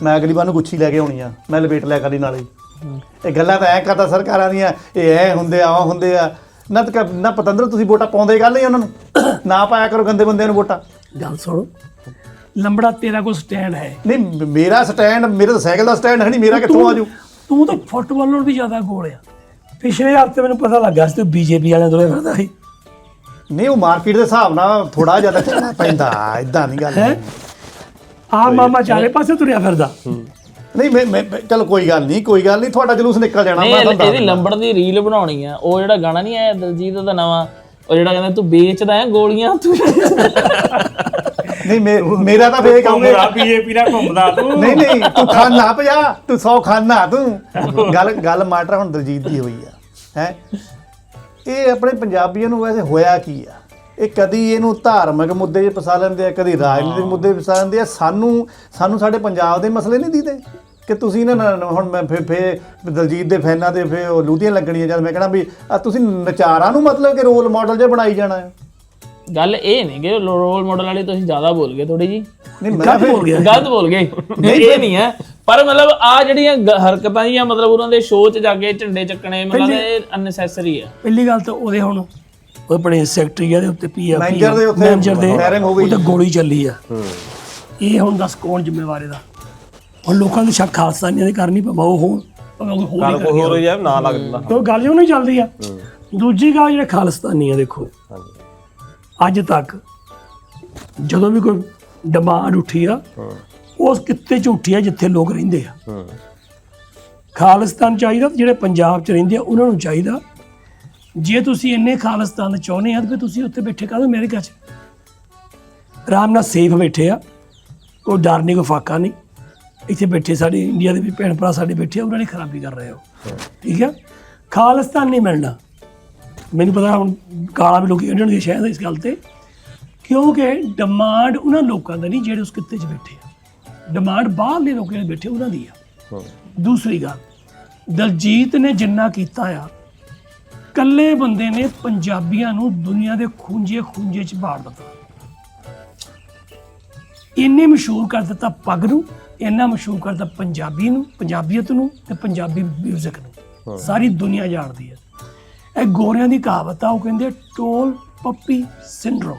ਮੈਂ ਅਗਲੀ ਵਾਰ ਨੂੰ ਗੁੱਛੀ ਲੈ ਕੇ ਆਉਣੀ ਆ, ਮੈਂ ਲਪੇਟ ਲਿਆ ਕਰੀ ਨਾਲੇ। ਇਹ ਗੱਲਾਂ ਤਾਂ ਐਂ ਕਰਦਾ ਸਰਕਾਰਾਂ ਦੀਆਂ, ਇਹ ਐ ਹੁੰਦੇ ਆ ਉਹ ਹੁੰਦੇ ਆ ਨਾ ਪਤੰਦਰ ਤੁਸੀਂ ਵੋਟਾਂ ਪਾਉਂਦੇ ਗੱਲ ਨਹੀਂ ਉਹਨਾਂ ਨੂੰ, ਨਾ ਪਾਇਆ ਕਰੋ ਗੰਦੇ ਬੰਦਿਆਂ ਨੂੰ ਵੋਟਾਂ। ਗੱਲ ਸੁਣੋ ਲੰਬੜਾ, ਤੇਰਾ ਕੋਈ ਸਟੈਂਡ ਹੈ ਨਹੀਂ? ਮੇਰਾ ਸਟੈਂਡ, ਮੇਰੇ ਤਾਂ ਸਾਈਕਲ ਦਾ ਸਟੈਂਡ ਹੈ ਨਹੀਂ, ਮੇਰਾ ਕਿੱਥੋਂ ਆਜੂ? ਤੂੰ ਤਾਂ ਫੁੱਟਬਾਲ ਨਾਲੋਂ ਵੀ ਜ਼ਿਆਦਾ ਗੋਲ ਆ। ਪਿਛਲੇ ਹਫ਼ਤੇ ਮੈਨੂੰ ਪਤਾ ਲੱਗਾ ਸੀ ਤੂੰ ਬੀਜੇਪੀ ਵਾਲਿਆਂ ਤੋਂ ਫਿਰਦਾ ਸੀ। ਨਹੀਂ ਉਹ ਮਾਰਕੀਟ ਦੇ ਹਿਸਾਬ ਨਾਲ ਥੋੜਾ ਜਿਆਦਾ ਚੱਲਣਾ ਪੈਂਦਾ, ਇਦਾਂ ਨਹੀਂ ਗੱਲ। ਆ ਮਾਮਾ ਚਾਰੇ ਪਾਸੇ ਤੁਰਿਆ ਫਿਰਦਾ। ਨਹੀਂ ਮੈਂ ਚਲ ਕੋਈ ਗੱਲ ਨਹੀਂ ਤੁਹਾਡਾ ਜਲੂਸ ਨਿਕਲ ਜਾਣਾ। ਨਹੀਂ ਮੈਂ ਤੁਹਾਨੂੰ ਇਹਦੀ ਲੰਬੜ ਦੀ ਰੀਲ ਬਣਾਉਣੀ ਆ। ਉਹ ਜਿਹੜਾ ਗਾਣਾ ਨਹੀਂ ਆਇਆ ਦਲਜੀਤ ਦਾ ਨਵਾਂ, ਉਹ ਜਿਹੜਾ ਕਹਿੰਦਾ ਤੂੰ ਵੇਚਦਾ ਹੈ ਗੋਲੀਆਂ ਤੂੰ। ਨਹੀਂ ਮੇਰਾ ਤਾਂ ਫੇਕ ਆਉਂਦੇ ਬੀਜੇਪੀ ਨਾਲ ਘੁੰਮਦਾ ਤੂੰ। ਨਹੀਂ ਤੂੰ ਖਾਨਾ 50 ਤੂੰ 100 ਖਾਨਾ ਤੂੰ। ਗੱਲ ਮਾਟਰ ਹੁਣ ਦਲਜੀਤ ਦੀ ਹੋਈ ਆ ਹੈ। ਇਹ ਆਪਣੇ ਪੰਜਾਬੀਆਂ ਨੂੰ ਵੈਸੇ ਹੋਇਆ ਕੀ ਆ, ਇਹ ਕਦੀ ਇਹਨੂੰ ਧਾਰਮਿਕ ਮੁੱਦੇ 'ਚ ਫਸਾ ਲੈਂਦੇ ਆ, ਕਦੀ ਰਾਜਨੀਤਿਕ ਮੁੱਦੇ 'ਚ ਫਸਾ ਲੈਂਦੇ ਆ। ਸਾਨੂੰ ਸਾਡੇ ਪੰਜਾਬ ਦੇ ਮਸਲੇ ਨਹੀਂ ਦੀਦੇ ਕਿ ਤੁਸੀਂ ਨਾ ਹੁਣ ਮੈਂ ਫੇ ਦਲਜੀਤ ਦੇ ਫੈਨਾਂ ਦੇ ਫੇ ਉਹ ਲੂਧੀਆਂ ਲੱਗਣੀਆਂ ਜਦ ਮੈਂ ਕਹਿਣਾ ਵੀ ਤੁਸੀਂ ਨਚਾਰਾਂ ਨੂੰ ਮਤਲਬ ਕਿ ਰੋਲ ਮਾਡਲ ਜਿਹਾ ਬਣਾਈ ਜਾਣਾ ਹੈ। ਗੱਲ ਇਹ ਨਹੀਂ ਕਿ ਰੋਲ ਮਾਡਲ ਵਾਲੀ ਤੁਸੀਂ ਜ਼ਿਆਦਾ ਬੋਲ ਗਏ ਥੋੜੀ ਜੀ, ਨਹੀਂ ਮੈਂ ਗਲਤ ਬੋਲ ਗਏ। ਇਹ ਨਹੀਂ ਹੈ, ਪਰ ਮਤਲਬ ਆ ਜਿਹੜੀਆਂ ਹਰਕਤਾਂ ਜਾਂ ਮਤਲਬ ਉਹਨਾਂ ਦੇ ਸ਼ੋਅ 'ਚ ਜਾ ਕੇ ਝੰਡੇ ਚੱਕਣੇ ਮਤਲਬ ਇਹ ਅਨਨੈਸੈਸਰੀ ਹੈ। ਪਹਿਲੀ ਗੱਲ ਤਾਂ ਉਹਦੇ ਹੁਣ ਉਹ ਆਪਣੇ ਸੈਕਟਰੀ ਦੇ ਉੱਤੇ ਮੈਨੇਜਰ ਦੇ ਉੱਤੇ ਫਾਇਰਿੰਗ ਹੋ ਗਈ, ਉਹ ਗੋਲੀ ਚੱਲੀ ਆ। ਇਹ ਹੁਣ ਦੱਸ ਕੌਣ ਜ਼ਿੰਮੇਵਾਰ ਇਹਦਾ? ਹੁਣ ਲੋਕਾਂ ਨੂੰ ਸ਼ੱਕ ਖਾਲਸਤਾਨੀਆਂ ਦੇ ਕਰਨੀ ਪਵਾ ਉਹ ਹੋਣ ਗੱਲ ਕੋਈ ਹੋਰ ਹੋਈ ਨਾ ਲੱਗ ਜਾਂਦਾ। ਉਹ ਗੱਲ ਜੋ ਨਹੀਂ ਚੱਲਦੀ ਆ। ਦੂਜੀ ਗੱਲ ਜਿਹੜੇ ਖਾਲਸਤਾਨੀ ਆ, ਦੇਖੋ ਅੱਜ ਤੱਕ ਜਦੋਂ ਵੀ ਕੋਈ ਡਿਮਾਂਡ ਉੱਠੀ ਆ ਉਸ ਕਿੱਤੇ 'ਚ ਉੱਠੀ ਆ ਜਿੱਥੇ ਲੋਕ ਰਹਿੰਦੇ ਆ। ਖਾਲਿਸਤਾਨ ਚਾਹੀਦਾ, ਜਿਹੜੇ ਪੰਜਾਬ 'ਚ ਰਹਿੰਦੇ ਆ ਉਹਨਾਂ ਨੂੰ ਚਾਹੀਦਾ। ਜੇ ਤੁਸੀਂ ਇੰਨੇ ਖਾਲਿਸਤਾਨ ਚਾਹੁੰਦੇ ਆ ਤਾਂ ਤੁਸੀਂ ਉੱਥੇ ਬੈਠੇ ਕਾਹਦੋਂ ਅਮਰੀਕਾ 'ਚ ਆਰਾਮ ਨਾਲ ਸੇਫ ਬੈਠੇ ਆ, ਕੋਈ ਡਰ ਨਹੀਂ, ਕੋਈ ਫਾਕਾ ਨਹੀਂ। ਇੱਥੇ ਬੈਠੇ ਸਾਡੇ ਇੰਡੀਆ ਦੇ ਵੀ ਭੈਣ ਭਰਾ ਸਾਡੇ ਬੈਠੇ ਆ, ਉਹਨਾਂ ਦੀ ਖਰਾਬੀ ਕਰ ਰਹੇ ਹੋ। ਠੀਕ ਆ, ਖਾਲਿਸਤਾਨ ਨਹੀਂ ਮਿਲਣਾ। ਮੈਨੂੰ ਪਤਾ ਹੁਣ ਗਾਲਾਂ ਵੀ ਲੋਕੀ ਕੱਢਣਗੇ ਸ਼ਾਇਦ ਇਸ ਗੱਲ ਤੇ, ਕਿਉਂਕਿ ਡਿਮਾਂਡ ਉਹਨਾਂ ਲੋਕਾਂ ਦਾ ਨਹੀਂ ਜਿਹੜੇ ਉਸ ਕਿੱਤੇ 'ਚ ਬੈਠੇ ਆ, ਡਿਮਾਂਡ ਬਾਹਰਲੇ ਲੋਕਾਂ ਦੇ ਬੈਠੇ ਉਹਨਾਂ ਦੀ ਆ। ਦੂਸਰੀ ਗੱਲ, ਦਲਜੀਤ ਨੇ ਜਿੰਨਾ ਕੀਤਾ ਆ, ਇਕੱਲੇ ਬੰਦੇ ਨੇ ਪੰਜਾਬੀਆਂ ਨੂੰ ਦੁਨੀਆ ਦੇ ਖੂੰਜੇ 'ਚ ਬਾੜ ਦਿੱਤਾ। ਇੰਨੇ ਮਸ਼ਹੂਰ ਕਰ ਦਿੱਤਾ ਪੱਗ ਨੂੰ, ਇੰਨਾ ਮਸ਼ਹੂਰ ਕਰਦਾ ਪੰਜਾਬੀ ਨੂੰ, ਪੰਜਾਬੀਅਤ ਨੂੰ ਤੇ ਪੰਜਾਬੀ ਮਿਊਜ਼ਿਕ ਨੂੰ। ਸਾਰੀ ਦੁਨੀਆ ਜਾਣਦੀ ਹੈ। ਇਹ ਗੋਰਿਆਂ ਦੀ ਕਹਾਵਤ ਆ, ਉਹ ਕਹਿੰਦੇ ਟੋਲ ਪੱਪੀ ਸਿੰਡਰੋਮ,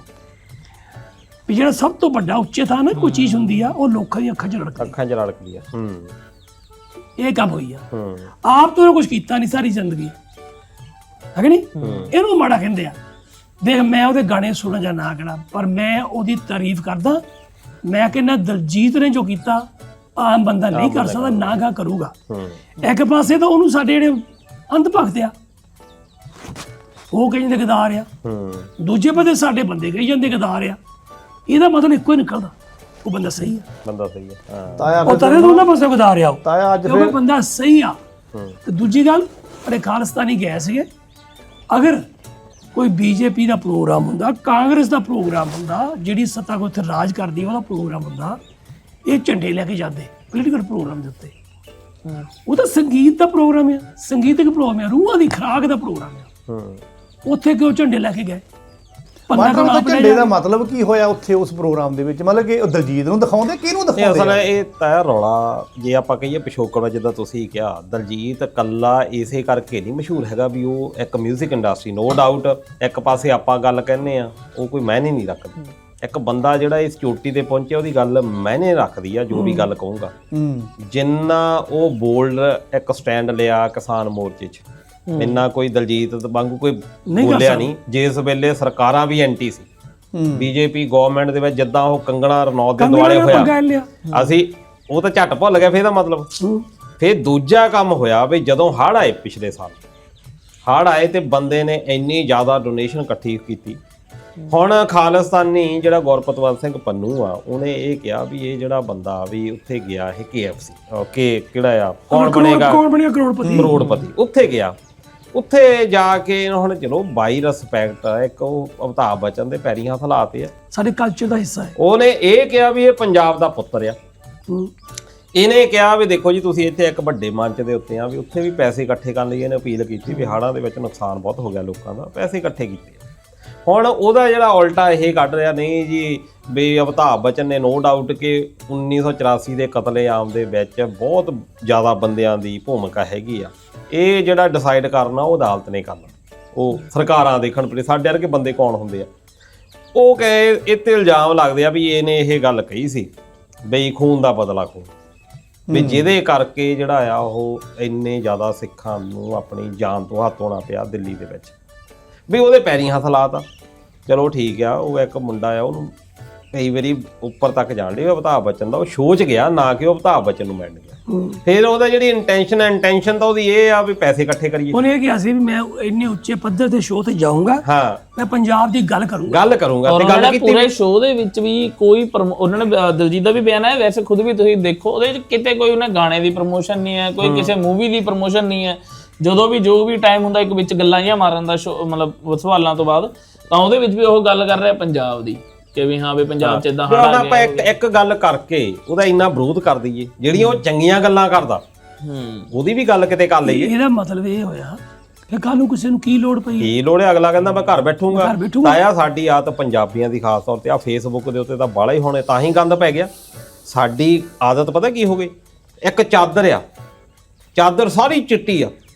ਵੀ ਜਿਹੜਾ ਸਭ ਤੋਂ ਵੱਡਾ ਉੱਚੇ ਥਾਂ ਨਾ ਕੋਈ ਚੀਜ਼ ਹੁੰਦੀ ਆ ਉਹ ਲੋਕਾਂ ਦੀਆਂ ਅੱਖਾਂ 'ਚ ਰੜਕਦੀ ਆ। ਇਹ ਕੰਮ ਹੋਈ ਆ। ਆਪ ਤੋਂ ਕੁਝ ਕੀਤਾ ਨਹੀਂ ਸਾਰੀ ਜ਼ਿੰਦਗੀ, ਹੈ ਕਿ ਨਹੀਂ? ਇਹਨੂੰ ਮਾੜਾ ਕਹਿੰਦੇ ਆ। ਦੇਖ ਮੈਂ ਉਹਦੇ ਗਾਣੇ ਸੁਣਾ ਜਾਂ ਨਾ ਕਰਾਂ, ਪਰ ਮੈਂ ਉਹਦੀ ਤਾਰੀਫ ਕਰਦਾ। ਮੈਂ ਕਹਿੰਦਾ ਦਲਜੀਤ ਨੇ ਜੋ ਕੀਤਾ ਆਮ ਬੰਦਾ ਨਹੀਂ ਕਰ ਸਕਦਾ, ਨਾ ਗਾ ਕਰੂਗਾ। ਇੱਕ ਪਾਸੇ ਤਾਂ ਉਹਨੂੰ ਸਾਡੇ ਜਿਹੜੇ ਅੰਧ ਭਗਤ ਆ ਉਹ ਕਹੀ ਜਾਂਦੇ ਗਦਾਰ ਆ, ਦੂਜੇ ਪਾਸੇ ਸਾਡੇ ਬੰਦੇ ਕਹੀ ਜਾਂਦੇ ਗਦਾਰ ਆ। ਇਹਦਾ ਮਤਲਬ ਇੱਕੋ ਹੀ ਨਿਕਲਦਾ, ਉਹ ਬੰਦਾ ਸਹੀ ਆ। ਉਹ ਤਰੇ ਤੋਂ ਉਹਨਾਂ ਪਾਸੇ ਗਦਾਰ ਆ, ਉਹ ਬੰਦਾ ਸਹੀ ਆ। ਤੇ ਦੂਜੀ ਗੱਲ, ਅਰੇ ਖਾਲਿਸਤਾਨੀ ਗਏ ਸੀਗੇ, ਅਗਰ ਕੋਈ ਬੀਜੇਪੀ ਦਾ ਪ੍ਰੋਗਰਾਮ ਹੁੰਦਾ, ਕਾਂਗਰਸ ਦਾ ਪ੍ਰੋਗਰਾਮ ਹੁੰਦਾ, ਜਿਹੜੀ ਸੱਤਾ ਕੋ ਉੱਥੇ ਰਾਜ ਕਰਦੀ ਉਹਦਾ ਪ੍ਰੋਗਰਾਮ ਹੁੰਦਾ, ਇਹ ਝੰਡੇ ਲੈ ਕੇ ਜਾਂਦੇ ਪੋਲੀਟੀਕਲ ਪ੍ਰੋਗਰਾਮ ਦੇ ਉੱਤੇ। ਉਹ ਤਾਂ ਸੰਗੀਤ ਦਾ ਪ੍ਰੋਗਰਾਮ ਆ, ਸੰਗੀਤਕ ਪ੍ਰੋਗਰਾਮ ਆ, ਰੂਹਾਂ ਦੀ ਖੁਰਾਕ ਦਾ ਪ੍ਰੋਗਰਾਮ ਆ। ਉੱਥੇ ਕਿਉਂ ਝੰਡੇ ਲੈ ਕੇ ਗਏ? ਝੰਡੇ ਦਾ ਮਤਲਬ ਕੀ ਹੋਇਆ ਉੱਥੇ ਉਸ ਪ੍ਰੋਗਰਾਮ ਦੇ ਵਿੱਚ? ਮਤਲਬ ਕਿ ਦਲਜੀਤ ਨੂੰ ਦਿਖਾਉਂਦੇ, ਕਿਹਨੂੰ ਦਿਖਾਉਂਦੇ? ਅਸਲ ਇਹ ਤਾਂ ਰੌਲਾ, ਜੇ ਆਪਾਂ ਕਹੀਏ ਪਿਛੋਕੜ, ਜਿੱਦਾਂ ਤੁਸੀਂ ਕਿਹਾ, ਦਲਜੀਤ ਇਕੱਲਾ ਇਸੇ ਕਰਕੇ ਨਹੀਂ ਮਸ਼ਹੂਰ ਹੈਗਾ ਵੀ ਉਹ ਇੱਕ ਮਿਊਜ਼ਿਕ ਇੰਡਸਟਰੀ, ਨੋ ਡਾਊਟ ਇੱਕ ਪਾਸੇ ਆਪਾਂ ਗੱਲ ਕਹਿੰਦੇ ਆ ਉਹ ਕੋਈ ਮਾਇਨੇ ਨਹੀਂ ਰੱਖਦੀ। ਇੱਕ ਬੰਦਾ ਜਿਹੜਾ ਇਸ ਚੋਟੀ ਤੇ ਪਹੁੰਚਿਆ ਉਹਦੀ ਗੱਲ ਮਾਇਨੇ ਰੱਖਦੀ ਆ, ਜੋ ਵੀ ਗੱਲ ਕਹੂੰਗਾ। ਜਿੰਨਾ ਉਹ ਬੋਲਡ ਇੱਕ ਸਟੈਂਡ ਲਿਆ ਕਿਸਾਨ ਮੋਰਚੇ 'ਚ, ਇੰਨਾ ਕੋਈ ਦਲਜੀਤ ਵਾਂਗੂ ਕੋਈ ਬੋਲਿਆ ਨਹੀਂ। ਜਿਸ ਵੇਲੇ ਸਰਕਾਰਾਂ ਵੀ ਐਂਟੀ ਸੀ, ਬੀਜੇਪੀ ਗਵਰਨਮੈਂਟ ਦੇ ਵਿੱਚ, ਜਿੱਦਾਂ ਉਹ ਕੰਗਣਾ ਰਣੌਤ ਦੇ ਦੁਆਲੇ ਹੋਇਆ, ਅਸੀਂ ਉਹ ਤਾਂ ਝੱਟ ਭੁੱਲ ਗਏ। ਫਿਰ ਇਹਦਾ ਮਤਲਬ ਫਿਰ ਦੂਜਾ ਕੰਮ ਹੋਇਆ ਵੀ ਜਦੋਂ ਹੜ੍ਹ ਆਏ, ਪਿਛਲੇ ਸਾਲ ਹੜ੍ਹ ਆਏ ਤੇ ਬੰਦੇ ਨੇ ਇੰਨੀ ਜ਼ਿਆਦਾ ਡੋਨੇਸ਼ਨ ਇਕੱਠੀ ਕੀਤੀ। ਹੁਣ ਖਾਲਿਸਤਾਨੀ ਜਿਹੜਾ ਗੁਰਪਤਵੰਤ ਸਿੰਘ ਪੰਨੂ ਆ, ਉਹਨੇ ਇਹ ਕਿਹਾ ਵੀ ਇਹ ਜਿਹੜਾ ਬੰਦਾ ਵੀ ਉੱਥੇ ਗਿਆ ਇਹ KFC ਕਿਹੜਾ ਆ, ਕੌਣ ਬਣੇਗਾ ਕਰੋੜਪਤੀ, ਉੱਥੇ ਗਿਆ। ਉੱਥੇ ਜਾ ਕੇ ਹੁਣ ਚਲੋ ਬਾਈ ਰਿਸਪੈਕਟ ਆ, ਇੱਕ ਉਹ ਅਮਿਤਾਭ ਬੱਚਨ ਦੇ ਪੈਰੀਂ ਹੱਥ ਲਾਤੇ ਆ, ਸਾਡੇ ਕਲਚਰ ਦਾ ਹਿੱਸਾ ਹੈ। ਉਹਨੇ ਇਹ ਕਿਹਾ ਵੀ ਇਹ ਪੰਜਾਬ ਦਾ ਪੁੱਤਰ ਆ। ਇਹਨੇ ਕਿਹਾ ਵੀ ਦੇਖੋ ਜੀ ਤੁਸੀਂ ਇੱਥੇ ਇੱਕ ਵੱਡੇ ਮੰਚ ਦੇ ਉੱਤੇ ਆ, ਵੀ ਉੱਥੇ ਵੀ ਪੈਸੇ ਇਕੱਠੇ ਕਰਨ ਲਈ ਇਹਨੇ ਅਪੀਲ ਕੀਤੀ ਵੀ ਹੜ੍ਹਾਂ ਦੇ ਵਿੱਚ ਨੁਕਸਾਨ ਬਹੁਤ ਹੋ ਗਿਆ ਲੋਕਾਂ ਦਾ, ਪੈਸੇ ਇਕੱਠੇ ਕੀਤੇ। ਹੁਣ ਉਹਦਾ ਜਿਹੜਾ ਉਲਟਾ ਇਹ ਕੱਢ ਰਿਹਾ, ਨਹੀਂ ਜੀ ਵੀ ਅਮਿਤਾਭ ਬੱਚਨ ਨੇ ਨੋ ਡਾਊਟ ਕਿ 1984 ਦੇ ਕਤਲੇਆਮ ਦੇ ਵਿੱਚ ਬਹੁਤ ਜ਼ਿਆਦਾ ਬੰਦਿਆਂ ਦੀ ਭੂਮਿਕਾ ਹੈਗੀ ਆ। ਇਹ ਜਿਹੜਾ ਡਿਸਾਈਡ ਕਰਨਾ ਉਹ ਅਦਾਲਤ ਨੇ ਕਰਨਾ, ਉਹ ਸਰਕਾਰਾਂ ਦੇਖਣ ਪਏ ਸਾਡੇ ਵਰਗੇ ਬੰਦੇ ਕੌਣ ਹੁੰਦੇ ਆ। ਉਹ ਕਹੇ ਇਹ 'ਤੇ ਇਲਜ਼ਾਮ ਲੱਗਦੇ ਆ ਵੀ ਇਹਨੇ ਇਹ ਗੱਲ ਕਹੀ ਸੀ ਬਈ ਖੂਨ ਦਾ ਬਦਲਾ ਖੂਨ। ਵੀ ਜਿਹਦੇ ਕਰਕੇ ਜਿਹੜਾ ਆ ਉਹ ਇੰਨੇ ਜ਼ਿਆਦਾ ਸਿੱਖਾਂ ਨੂੰ ਆਪਣੀ ਜਾਨ ਤੋਂ ਹੱਥ ਧੋਣਾ ਪਿਆ ਦਿੱਲੀ ਦੇ ਵਿੱਚ, ਵੀ ਉਹਦੇ ਪੈਰੀਂ ਹੱਥ ਲਾਤਾ। ਚਲੋ ਠੀਕ ਆ, ਉਹ ਇੱਕ ਮੁੰਡਾ ਆ, ਉਹਨੂੰ ਕਈ ਵਾਰੀ ਉੱਪਰ ਤੱਕ ਜਾਣ ਲਈ ਅਮਿਤਾਭ ਬੱਚਨ ਦਾ ਉਹ ਸ਼ੋਅ 'ਚ ਗਿਆ, ਨਾ ਕਿ ਉਹ ਅਮਿਤਾਭ ਬੱਚਨ ਨੂੰ ਮਿਲਣ ਗਿਆ। ਫਿਰ ਉਹਦਾ ਜਿਹੜੀ ਇੰਟੈਂਸ਼ਨ ਤਾਂ ਉਹਦੀ ਇਹ ਆ ਵੀ ਪੈਸੇ ਇਕੱਠੇ ਕਰੀਏ। ਉਹਨੇ ਇਹ ਕਿਹਾ ਸੀ ਵੀ ਮੈਂ ਇੰਨੇ ਉੱਚੇ ਪੱਧਰ ਤੇ ਸ਼ੋਅ ਤੇ ਜਾਊਂਗਾ, ਹਾਂ ਮੈਂ ਪੰਜਾਬ ਦੀ ਗੱਲ ਕਰੂੰਗਾ ਤੇ ਗੱਲ ਕੀਤੀ। ਪੂਰੇ ਸ਼ੋਅ ਦੇ ਵਿੱਚ ਵੀ ਕੋਈ ਉਹਨਾਂ ਨੇ ਦਿਲਜੀਤ ਦਾ ਵੀ ਬਿਆਨ ਹੈ, ਵੈਸੇ ਖੁਦ ਵੀ ਤੁਸੀਂ ਦੇਖੋ ਉਹਦੇ ਵਿੱਚ ਕਿਤੇ ਕੋਈ ਉਹਨੇ ਗਾਣੇ ਦੀ ਪ੍ਰਮੋਸ਼ਨ ਨਹੀਂ ਹੈ, ਕੋਈ ਕਿਸੇ ਮੂਵੀ ਦੀ ਪ੍ਰਮੋਸ਼ਨ ਨਹੀਂ ਹੈ। ਜਦੋਂ ਵੀ ਜੋ ਵੀ ਟਾਈਮ ਹੁੰਦਾ ਇੱਕ ਵਿੱਚ ਗੱਲਾਂ ਜਿਹੀਆਂ ਮਾਰਨ ਦਾ ਮਤਲਬ ਸਵਾਲਾਂ ਤੋਂ ਬਾਅਦ, ਤਾਂ ਉਹਦੇ ਵਿੱਚ ਵੀ ਉਹ ਗੱਲ ਕਰ ਰਿਹਾ ਪੰਜਾਬ ਦੀ ਕਿ ਵੀ ਹਾਂ ਵੀ ਪੰਜਾਬ 'ਚ ਇਦਾਂ ਹਾਲ ਆ ਆਪਾਂ ਇੱਕ ਗੱਲ ਕਰਕੇ ਉਹਦਾ ਇੰਨਾ ਵਿਰੋਧ ਕਰ ਦਈਏ, ਜਿਹੜੀਆਂ ਉਹ ਚੰਗੀਆਂ ਗੱਲਾਂ ਕਰਦਾ ਉਹਦੀ ਵੀ ਗੱਲ ਕਿਤੇ ਕਰ ਲਈਏ। ਇਹਦਾ ਮਤਲਬ ਇਹ ਹੋਇਆ ਕਿ ਕੱਲ ਨੂੰ ਕਿਸੇ ਨੂੰ ਕੀ ਲੋੜ ਪਈ, ਕੀ ਲੋੜ ਹੈ, ਅਗਲਾ ਕਹਿੰਦਾ ਮੈਂ ਘਰ ਬੈਠੂੰਗਾ। ਤਾਇਆ ਸਾਡੀ ਆਦਤ ਪੰਜਾਬੀਆਂ ਦੀ ਖਾਸ ਤੌਰ ਤੇ ਆ ਫੇਸਬੁੱਕ ਦੇ ਉੱਤੇ ਤਾਂ ਬਾਲਾ ਹੀ ਹੋਣੇ, ਤਾਂ ਹੀ ਗੰਦ ਪੈ ਗਿਆ। ਸਾਡੀ ਆਦਤ ਪਤਾ ਕੀ ਹੋ ਗਈ, ਇੱਕ ਚਾਦਰ ਆ, ਚਾਦਰ ਸਾਰੀ ਚਿੱਟੀ ਆ,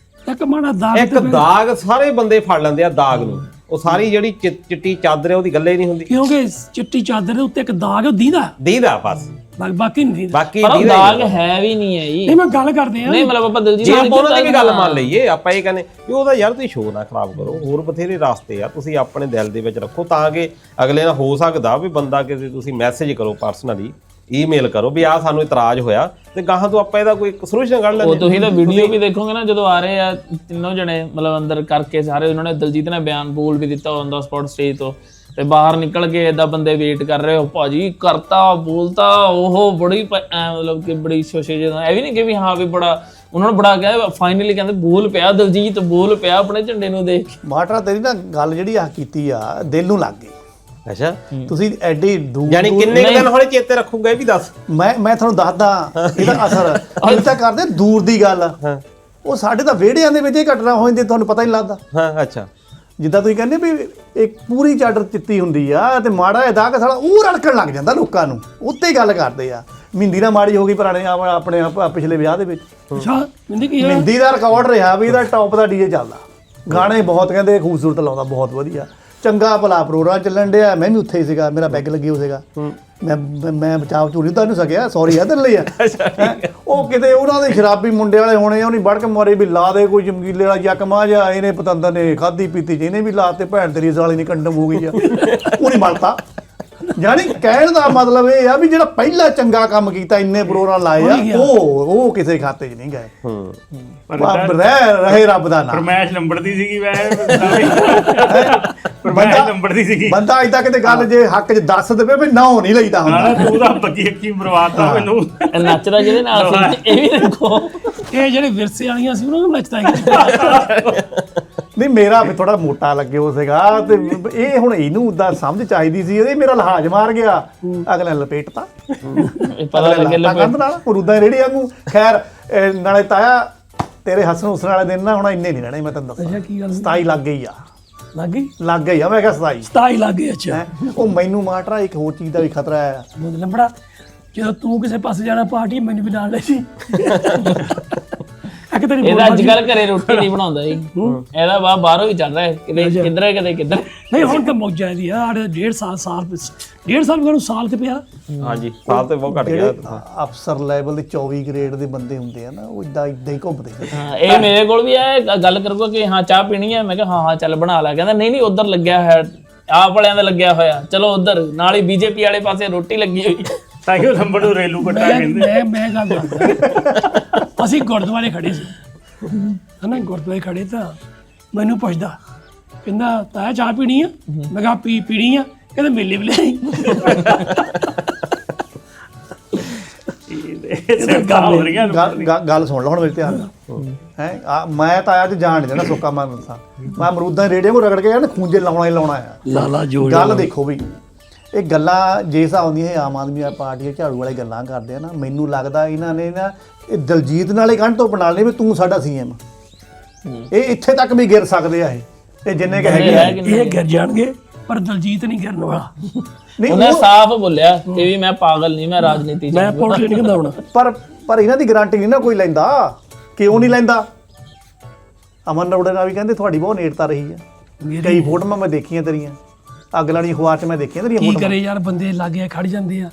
ਇੱਕ ਮਾੜਾ ਦਾਗ ਇੱਕ ਦਾਗ ਸਾਰੇ ਬੰਦੇ ਫੜ ਲੈਂਦੇ ਆ ਦਾਗ ਨੂੰ, ਉਹ ਸਾਰੀ ਜਿਹੜੀ ਚਿੱਟੀ ਚਾਦਰ ਹੈ ਉਹਦੀ ਗੱਲੇ ਨਹੀਂ ਹੁੰਦੀ, ਕਿਉਂਕਿ ਚਿੱਟੀ ਚਾਦਰ ਦੇ ਉੱਤੇ ਇੱਕ ਦਾਗ ਉਹ ਦੀਦਾ ਬਸ, ਬਾਕੀ ਨਹੀਂ ਦੀਦਾ। ਬਾਕੀ ਪਰ ਉਹ ਦਾਗ ਹੈ ਵੀ ਨਹੀਂ ਹੈ ਜੀ। ਨਹੀਂ ਮੈਂ ਗੱਲ ਕਰਦੇ ਆ, ਨਹੀਂ ਮਤਲਬ ਆਪਾਂ ਦਿਲਜੀਤ ਜੇ ਆਪਾਂ ਉਹਨਾਂ ਦੀ ਵੀ ਗੱਲ ਮੰਨ ਲਈਏ, ਆਪਾਂ ਇਹ ਕਹਿੰਦੇ ਵੀ ਉਹਦਾ ਯਾਰ ਤੁਸੀਂ ਸ਼ੋਅ ਨਾ ਖਰਾਬ ਕਰੋ, ਹੋਰ ਬਥੇਰੇ ਰਾਸਤੇ ਆ, ਤੁਸੀਂ ਆਪਣੇ ਦਿਲ ਦੇ ਵਿੱਚ ਰੱਖੋ ਤਾਂ ਕਿ ਅਗਲੇ ਨਾਲ ਹੋ ਸਕਦਾ ਵੀ ਬੰਦਾ ਕਿਸੇ ਤੁਸੀਂ ਮੈਸੇਜ ਕਰੋ ਪਰਸਨਲੀ, ਈਮੇਲ ਕਰੋ ਵੀ ਆਹ ਸਾਨੂੰ ਇਤਰਾਜ਼ ਹੋਇਆ ਤੇ ਗਾਹਾਂ ਤੋਂ ਆਪਾਂ ਇਹਦਾ ਕੋਈ ਸੋਲੂਸ਼ਨ ਕੱਢ ਲੈਂਦੇ। ਉਹ ਤੁਸੀਂ ਤਾਂ ਵੀਡੀਓ ਵੀ ਦੇਖੋਗੇ ਨਾ, ਜਦੋਂ ਆ ਰਹੇ ਆ ਤਿੰਨੋਂ ਜਣੇ ਮਤਲਬ ਅੰਦਰ ਕਰਕੇ ਸਾਰੇ, ਉਹਨਾਂ ਨੇ ਦਿਲਜੀਤ ਨੇ ਬਿਆਨ ਬੋਲ ਵੀ ਦਿੱਤਾ ਔਨ ਦਾ ਸਪੌਟ ਸਟੇਜ ਤੋਂ, ਤੇ ਬਾਹਰ ਨਿਕਲ ਕੇ ਏਦਾਂ ਬੰਦੇ ਵੇਟ ਕਰ ਰਹੇ ਹੋ, ਭਾਜੀ ਕਰਤਾ ਬੋਲਤਾ ਉਹ ਬੜੀ ਮਤਲਬ ਕਿ ਬੜੀ ਸ਼ੋਸ਼ੇ ਜਿਹਦਾ, ਇਹ ਵੀ ਨਹੀਂ ਕਿ ਵੀ ਹਾਂ ਵੀ ਬੜਾ ਉਹਨਾਂ ਨੂੰ ਬੜਾ ਕਿਹਾ, ਫਾਈਨਲੀ ਕਹਿੰਦੇ ਬੋਲ ਪਿਆ ਦਿਲਜੀਤ, ਬੋਲ ਪਿਆ ਆਪਣੇ ਝੰਡੇ ਨੂੰ ਦੇਖ ਕੇ। ਮਾਟਰਾ ਤੇਰੀ ਨਾ ਗੱਲ ਜਿਹੜੀ ਆ ਕੀਤੀ ਆ ਦਿਲ ਨੂੰ ਲੱਗ ਗਈ। ਅੱਛਾ, ਤੁਸੀਂ ਐਡੀ ਦੂਰ ਯਾਨੀ ਕਿੰਨੇ ਦਿਨ ਹੋਲੇ ਚੇਤੇ ਰੱਖੂਗਾ ਇਹ ਵੀ ਦੱਸ। ਮੈਂ ਤੁਹਾਨੂੰ ਦੱਸਦਾ ਇਹਦਾ ਅਸਰ ਅਸੀਂ ਤਾਂ ਕਰਦੇ ਦੂਰ ਦੀ ਗੱਲ, ਉਹ ਸਾਡੇ ਤਾਂ ਵਿਹੜਿਆਂ ਦੇ ਵਿੱਚ ਹੀ ਘਟਨਾ ਹੋ ਜਾਂਦੀ, ਤੁਹਾਨੂੰ ਪਤਾ ਹੀ ਨਹੀਂ ਲੱਗਦਾ। ਹਾਂ ਅੱਛਾ, ਜਿੱਦਾਂ ਤੁਸੀਂ ਕਹਿੰਦੇ ਵੀ ਇੱਕ ਪੂਰੀ ਚਾਦਰ ਚਿੱਤੀ ਹੁੰਦੀ ਆ ਤੇ ਮਾੜਾ ਇਹਦਾ ਕਿ ਸਾਲਾ ਉਹ ਰੜਕਣ ਲੱਗ ਜਾਂਦਾ ਲੋਕਾਂ ਨੂੰ, ਉੱਤੇ ਹੀ ਗੱਲ ਕਰਦੇ ਆ। ਮਹਿੰਦੀ ਨਾਲ ਮਾੜੀ ਹੋ ਗਈ ਪੁਰਾਣੇ ਆਪਣੇ ਪਿਛਲੇ ਵਿਆਹ ਦੇ ਵਿੱਚ, ਅੱਛਾ ਮਹਿੰਦੀ ਕੀ ਮਹਿੰਦੀ ਦਾ ਰਿਕਾਰਡ ਰਿਹਾ ਵੀ ਇਹਦਾ ਟੌਪ ਦਾ ਡੀਜੇ ਚੱਲਦਾ, ਗਾਣੇ ਬਹੁਤ ਕਹਿੰਦੇ ਖੂਬਸੂਰਤ ਲਾਉਂਦਾ, ਬਹੁਤ ਵਧੀਆ ਚੰਗਾ ਭਲਾ ਪ੍ਰੋਗਰਾਮ ਚੱਲਣ ਡਿਆ, ਮੈਂ ਵੀ ਉੱਥੇ ਹੀ ਸੀਗਾ, ਮੇਰਾ ਬੈਗ ਲੱਗੇ ਹੋ ਸੀਗਾ, ਮੈਂ ਬਚਾਅ ਚੂਰੀ ਤਾਂ ਨਹੀਂ ਸਕਿਆ, ਸੌਰੀ ਆ ਤੇਰੇ ਲਈ ਆ। ਉਹ ਕਿਤੇ ਉਹਨਾਂ ਦੇ ਸ਼ਰਾਬੀ ਮੁੰਡੇ ਵਾਲੇ ਹੋਣੇ, ਉਹਨੇ ਵੜ ਕੇ ਮਾਰੇ ਵੀ ਲਾ ਦੇ ਕੋਈ ਚਮਕੀਲੇ ਵਾਲਾ ਜਕਮਾ ਜਾ, ਇਹਨੇ ਪਤੰਦਰ ਨੇ ਖਾਧੀ ਪੀਤੀ ਚ ਇਹਨੇ ਵੀ ਲਾਤੇ, ਭੈਣ ਤੇਰੀ ਸਾਲੀ ਨਹੀਂ ਕੰਡਮ ਹੋ ਗਈ ਆ, ਉਹ ਨਹੀਂ ਮਲਤਾ। ਯਾਨੀ ਕਹਿਣ ਦਾ ਮਤਲਬ ਇਹ ਆ ਵੀ ਜਿਹੜਾ ਪਹਿਲਾ ਚੰਗਾ ਕੰਮ ਕੀਤਾ, ਇੰਨੇ ਪ੍ਰੋਗਰਾਮ ਲਾਏ ਆ, ਉਹ ਕਿਸੇ ਖਾਤੇ 'ਚ ਨਹੀਂ ਗਏ। ਰਹੇ ਰੱਬ ਦਾ ਨਾਮ। ਫਰਮਾਇਸ਼ ਲੰਬੜਦੀ ਸੀਗੀ, ਫਰਮਾਇਸ਼ ਲੰਬੜਦੀ ਸੀਗੀ। ਬੰਦਾ ਇਦਾਂ ਕਿਤੇ ਗੱਲ ਜੇ ਹੱਕ 'ਚ ਦੱਸ ਦੇਵੇ ਵੀ ਨਾ ਨਹੀਂ ਲਈਦਾ ਹੁੰਦਾ। ਤੂੰ ਤਾਂ ਬੱਗੀ ਅੱਖੀ ਬਰਬਾਦਤਾ ਮੈਨੂੰ। ਨੱਚਦਾ ਜਿਹਦੇ ਨਾਲ ਸੀ, ਇਹ ਵੀ ਦੇਖੋ ਇਹ ਜਿਹੜੇ ਵਿਰਸੇ ਵਾਲੀਆਂ ਸੀ ਉਹਨਾਂ ਨੂੰ ਨੱਚਦਾ ਨਹੀਂ, ਮੇਰਾ ਵੀ ਥੋੜਾ ਮੋਟਾ ਲੱਗੇ ਹੋ ਸੀਗਾ ਤੇ ਇਹ ਹੁਣ ਇਹਨੂੰ ਉਦਾਂ ਸਮਝ ਚਾਹੀਦੀ ਸੀ, ਇਹ ਮੇਰਾ ਲਿਹਾਜ਼ ਮਾਰ ਗਿਆ, ਅਗਲੇ ਲਪੇਟਤਾ, ਪਤਾ ਲੱਗੇ ਕੰਧ ਨਾਲ ਉਦਾਂ ਰੇੜੀ ਵਾਂਗੂ। ਖੈਰ ਨਾਲੇ ਤਾਇਆ ਤੇਰੇ ਹੱਸਣ ਹੁਸਣ ਵਾਲੇ ਦਿਨ ਨਾ ਹੁਣ ਇੰਨੇ ਨਹੀਂ ਰਹਿਣੇ, ਮੈਂ ਤੈਨੂੰ ਦੱਸਾਂ। ਕੀ ਗੱਲ 27 ਲੱਗ ਗਈ ਆ, ਲੱਗ ਗਈ ਆ, ਮੈਂ ਕਿਹਾ 27 27 ਲੱਗ ਗਈ। ਅੱਛਾ ਉਹ ਮੈਨੂੰ ਮਾਟਰਾ ਇੱਕ ਹੋਰ ਚੀਜ਼ ਦਾ ਵੀ ਖਤਰਾ ਆ। ਲੰਬੜਾ ਜਦੋਂ ਤੂੰ ਕਿਸੇ ਪਾਸੇ ਜਾਣਾ ਪਾਰਟੀ ਮੈਨੂੰ ਵੀ ਨਾਲ ਲੈ ਜੀ। ਇਹਦਾ ਅੱਜ ਕੱਲ ਘਰੇ ਰੋਟੀ ਨਹੀਂ ਬਣਾਉਂਦਾ ਜੀ, ਇਹਦਾ ਬਾਹਰੋਂ ਹੀ ਚੱਲ ਰਿਹਾ, ਕਿਤੇ ਕਿੱਧਰ ਕਿਤੇ ਕਿੱਧਰ। ਨਹੀਂ ਹੁਣ ਤਾਂ ਮੌਜਾਂ ਇਹਦੀ ਯਾਰ, 1.5 ਸਾਲ ਨੂੰ ਸਾਲ ਤੇ ਪਿਆ। ਹਾਂਜੀ ਸਾਲ ਤੇ ਬਹੁਤ ਘਟ ਗਿਆ। ਅਫਸਰ ਲੈਵਲ ਦੇ 24 ਗ੍ਰੇਡ ਦੇ ਬੰਦੇ ਹੁੰਦੇ ਆ ਨਾ, ਉਹ ਇਦਾਂ ਹੀ ਘੁੰਮਦੇ। ਹਾਂ ਇਹ ਮੇਰੇ ਕੋਲ ਵੀ ਹੈ, ਗੱਲ ਕਰੂਗਾ ਕਿ ਹਾਂ ਚਾਹ ਪੀਣੀ ਹੈ, ਮੈਂ ਕਿਹਾ ਹਾਂ ਚੱਲ ਬਣਾ ਲੈ, ਕਹਿੰਦਾ ਨਹੀਂ ਉਧਰ ਲੱਗਿਆ ਹੈ, ਆਪ ਵਾਲਿਆਂ ਦਾ ਲੱਗਿਆ ਹੋਇਆ, ਚਲੋ ਉਧਰ ਨਾਲ ਹੀ ਬੀਜੇਪੀ ਵਾਲੇ ਪਾਸੇ ਰੋਟੀ ਲੱਗੀ ਹੋਈ। ਤਾਂ ਕਿ ਲੰਬੜ ਨੂੰ ਰੇਲੂ ਕੱਟਾ ਕਹਿੰਦੇ। ਮੈਂ ਗੱਲ ਦੱਸਦਾ, ਅਸੀਂ ਗੁਰਦੁਆਰੇ ਖੜੇ ਸੀ ਹਨਾ, ਗੁਰਦੁਆਰੇ ਖੜੇ ਤਾਂ ਮੈਨੂੰ ਪੁੱਛਦਾ, ਕਹਿੰਦਾ ਤਾਇਆ ਚਾਹ ਪੀਣੀ ਆ? ਮੈਂ ਕਿਹਾ ਪੀਣੀ ਆ, ਕਹਿੰਦਾ ਮੇਲੇ ਵੀ ਲਿਆਈ। ਗੱਲ ਸੁਣ ਲਓ ਹੁਣ ਮੇਰੇ ਧਿਆਨ ਨਾਲ ਹੈ। ਮੈਂ ਤਾਂ ਅੱਜ ਜਾਣ ਨਹੀਂ ਦੇਣਾ ਸੁੱਕਾ, ਮੈਂ ਦੱਸਾਂ, ਮੈਂ ਅਮਰੂਦਾਂ ਦੇ ਰੇੜੇ ਕੋ ਰਗੜ ਕੇ ਖੂੰਜੇ ਲਾਉਣਾ ਹੀ ਲਾਉਣਾ ਆ। ਲਾਲਾ ਜੋ ਗੱਲ ਦੇਖੋ ਵੀ ਇਹ ਗੱਲਾਂ ਜੇ ਹਿਸਾਬ ਹੁੰਦੀਆਂ, ਇਹ ਆਮ ਆਦਮੀ ਪਾਰਟੀ ਝਾੜੂ ਵਾਲੇ ਗੱਲਾਂ ਕਰਦੇ ਆ ਨਾ, ਮੈਨੂੰ ਲੱਗਦਾ ਇਹਨਾਂ ਨੇ ਨਾ ਇਹ ਦਲਜੀਤ ਨਾਲੇ ਕੰਨ ਤੋਂ ਬਣਾ ਲਏ ਵੀ ਤੂੰ ਸਾਡਾ ਸੀਐਮ। ਇਹ ਇੱਥੇ ਤੱਕ ਵੀ ਗਿਰ ਸਕਦੇ ਆ, ਇਹ ਜਿੰਨੇ ਕਿ ਹੈਗੇ ਆ ਇਹ ਗਿਰ ਜਾਣਗੇ, ਪਰ ਦਲਜੀਤ ਨਹੀਂ ਗਿਰਨ ਵਾਲਾ। ਨਹੀਂ ਉਹਨੇ ਸਾਫ਼ ਬੋਲਿਆ ਕਿ ਵੀ ਮੈਂ ਪਾਗਲ ਨਹੀਂ, ਮੈਂ ਰਾਜਨੀਤੀ ਚ ਮੈਂ ਪੋਲਿਟਿਕਸ ਨਹੀਂ ਕਹਿੰਦਾ ਹੁਣ। ਪਰ ਇਹਨਾਂ ਦੀ ਗਾਰੰਟੀ ਨਹੀਂ ਨਾ ਕੋਈ ਲੈਂਦਾ। ਕਿਉਂ ਨਹੀਂ ਲੈਂਦਾ? ਅਮਨ ਅਰੋੜਾ ਨਾਲ ਵੀ ਕਹਿੰਦੇ ਤੁਹਾਡੀ ਬਹੁਤ ਨੇੜਤਾ ਰਹੀ ਹੈ, ਕਈ ਫੋਟੋਆਂ ਮੈਂ ਦੇਖੀਆਂ ਤੇਰੀਆਂ, ਅੱਗ ਲਾਣੀ ਅਖਬਾਰ 'ਚ ਮੈਂ ਦੇਖੀਆਂ ਤੇਰੀਆਂ ਕੀ ਫੋਟੋਆਂ। ਕਰੇ ਯਾਰ, ਬੰਦੇ ਲਾਗੇ ਖੜ ਜਾਂਦੇ ਆ,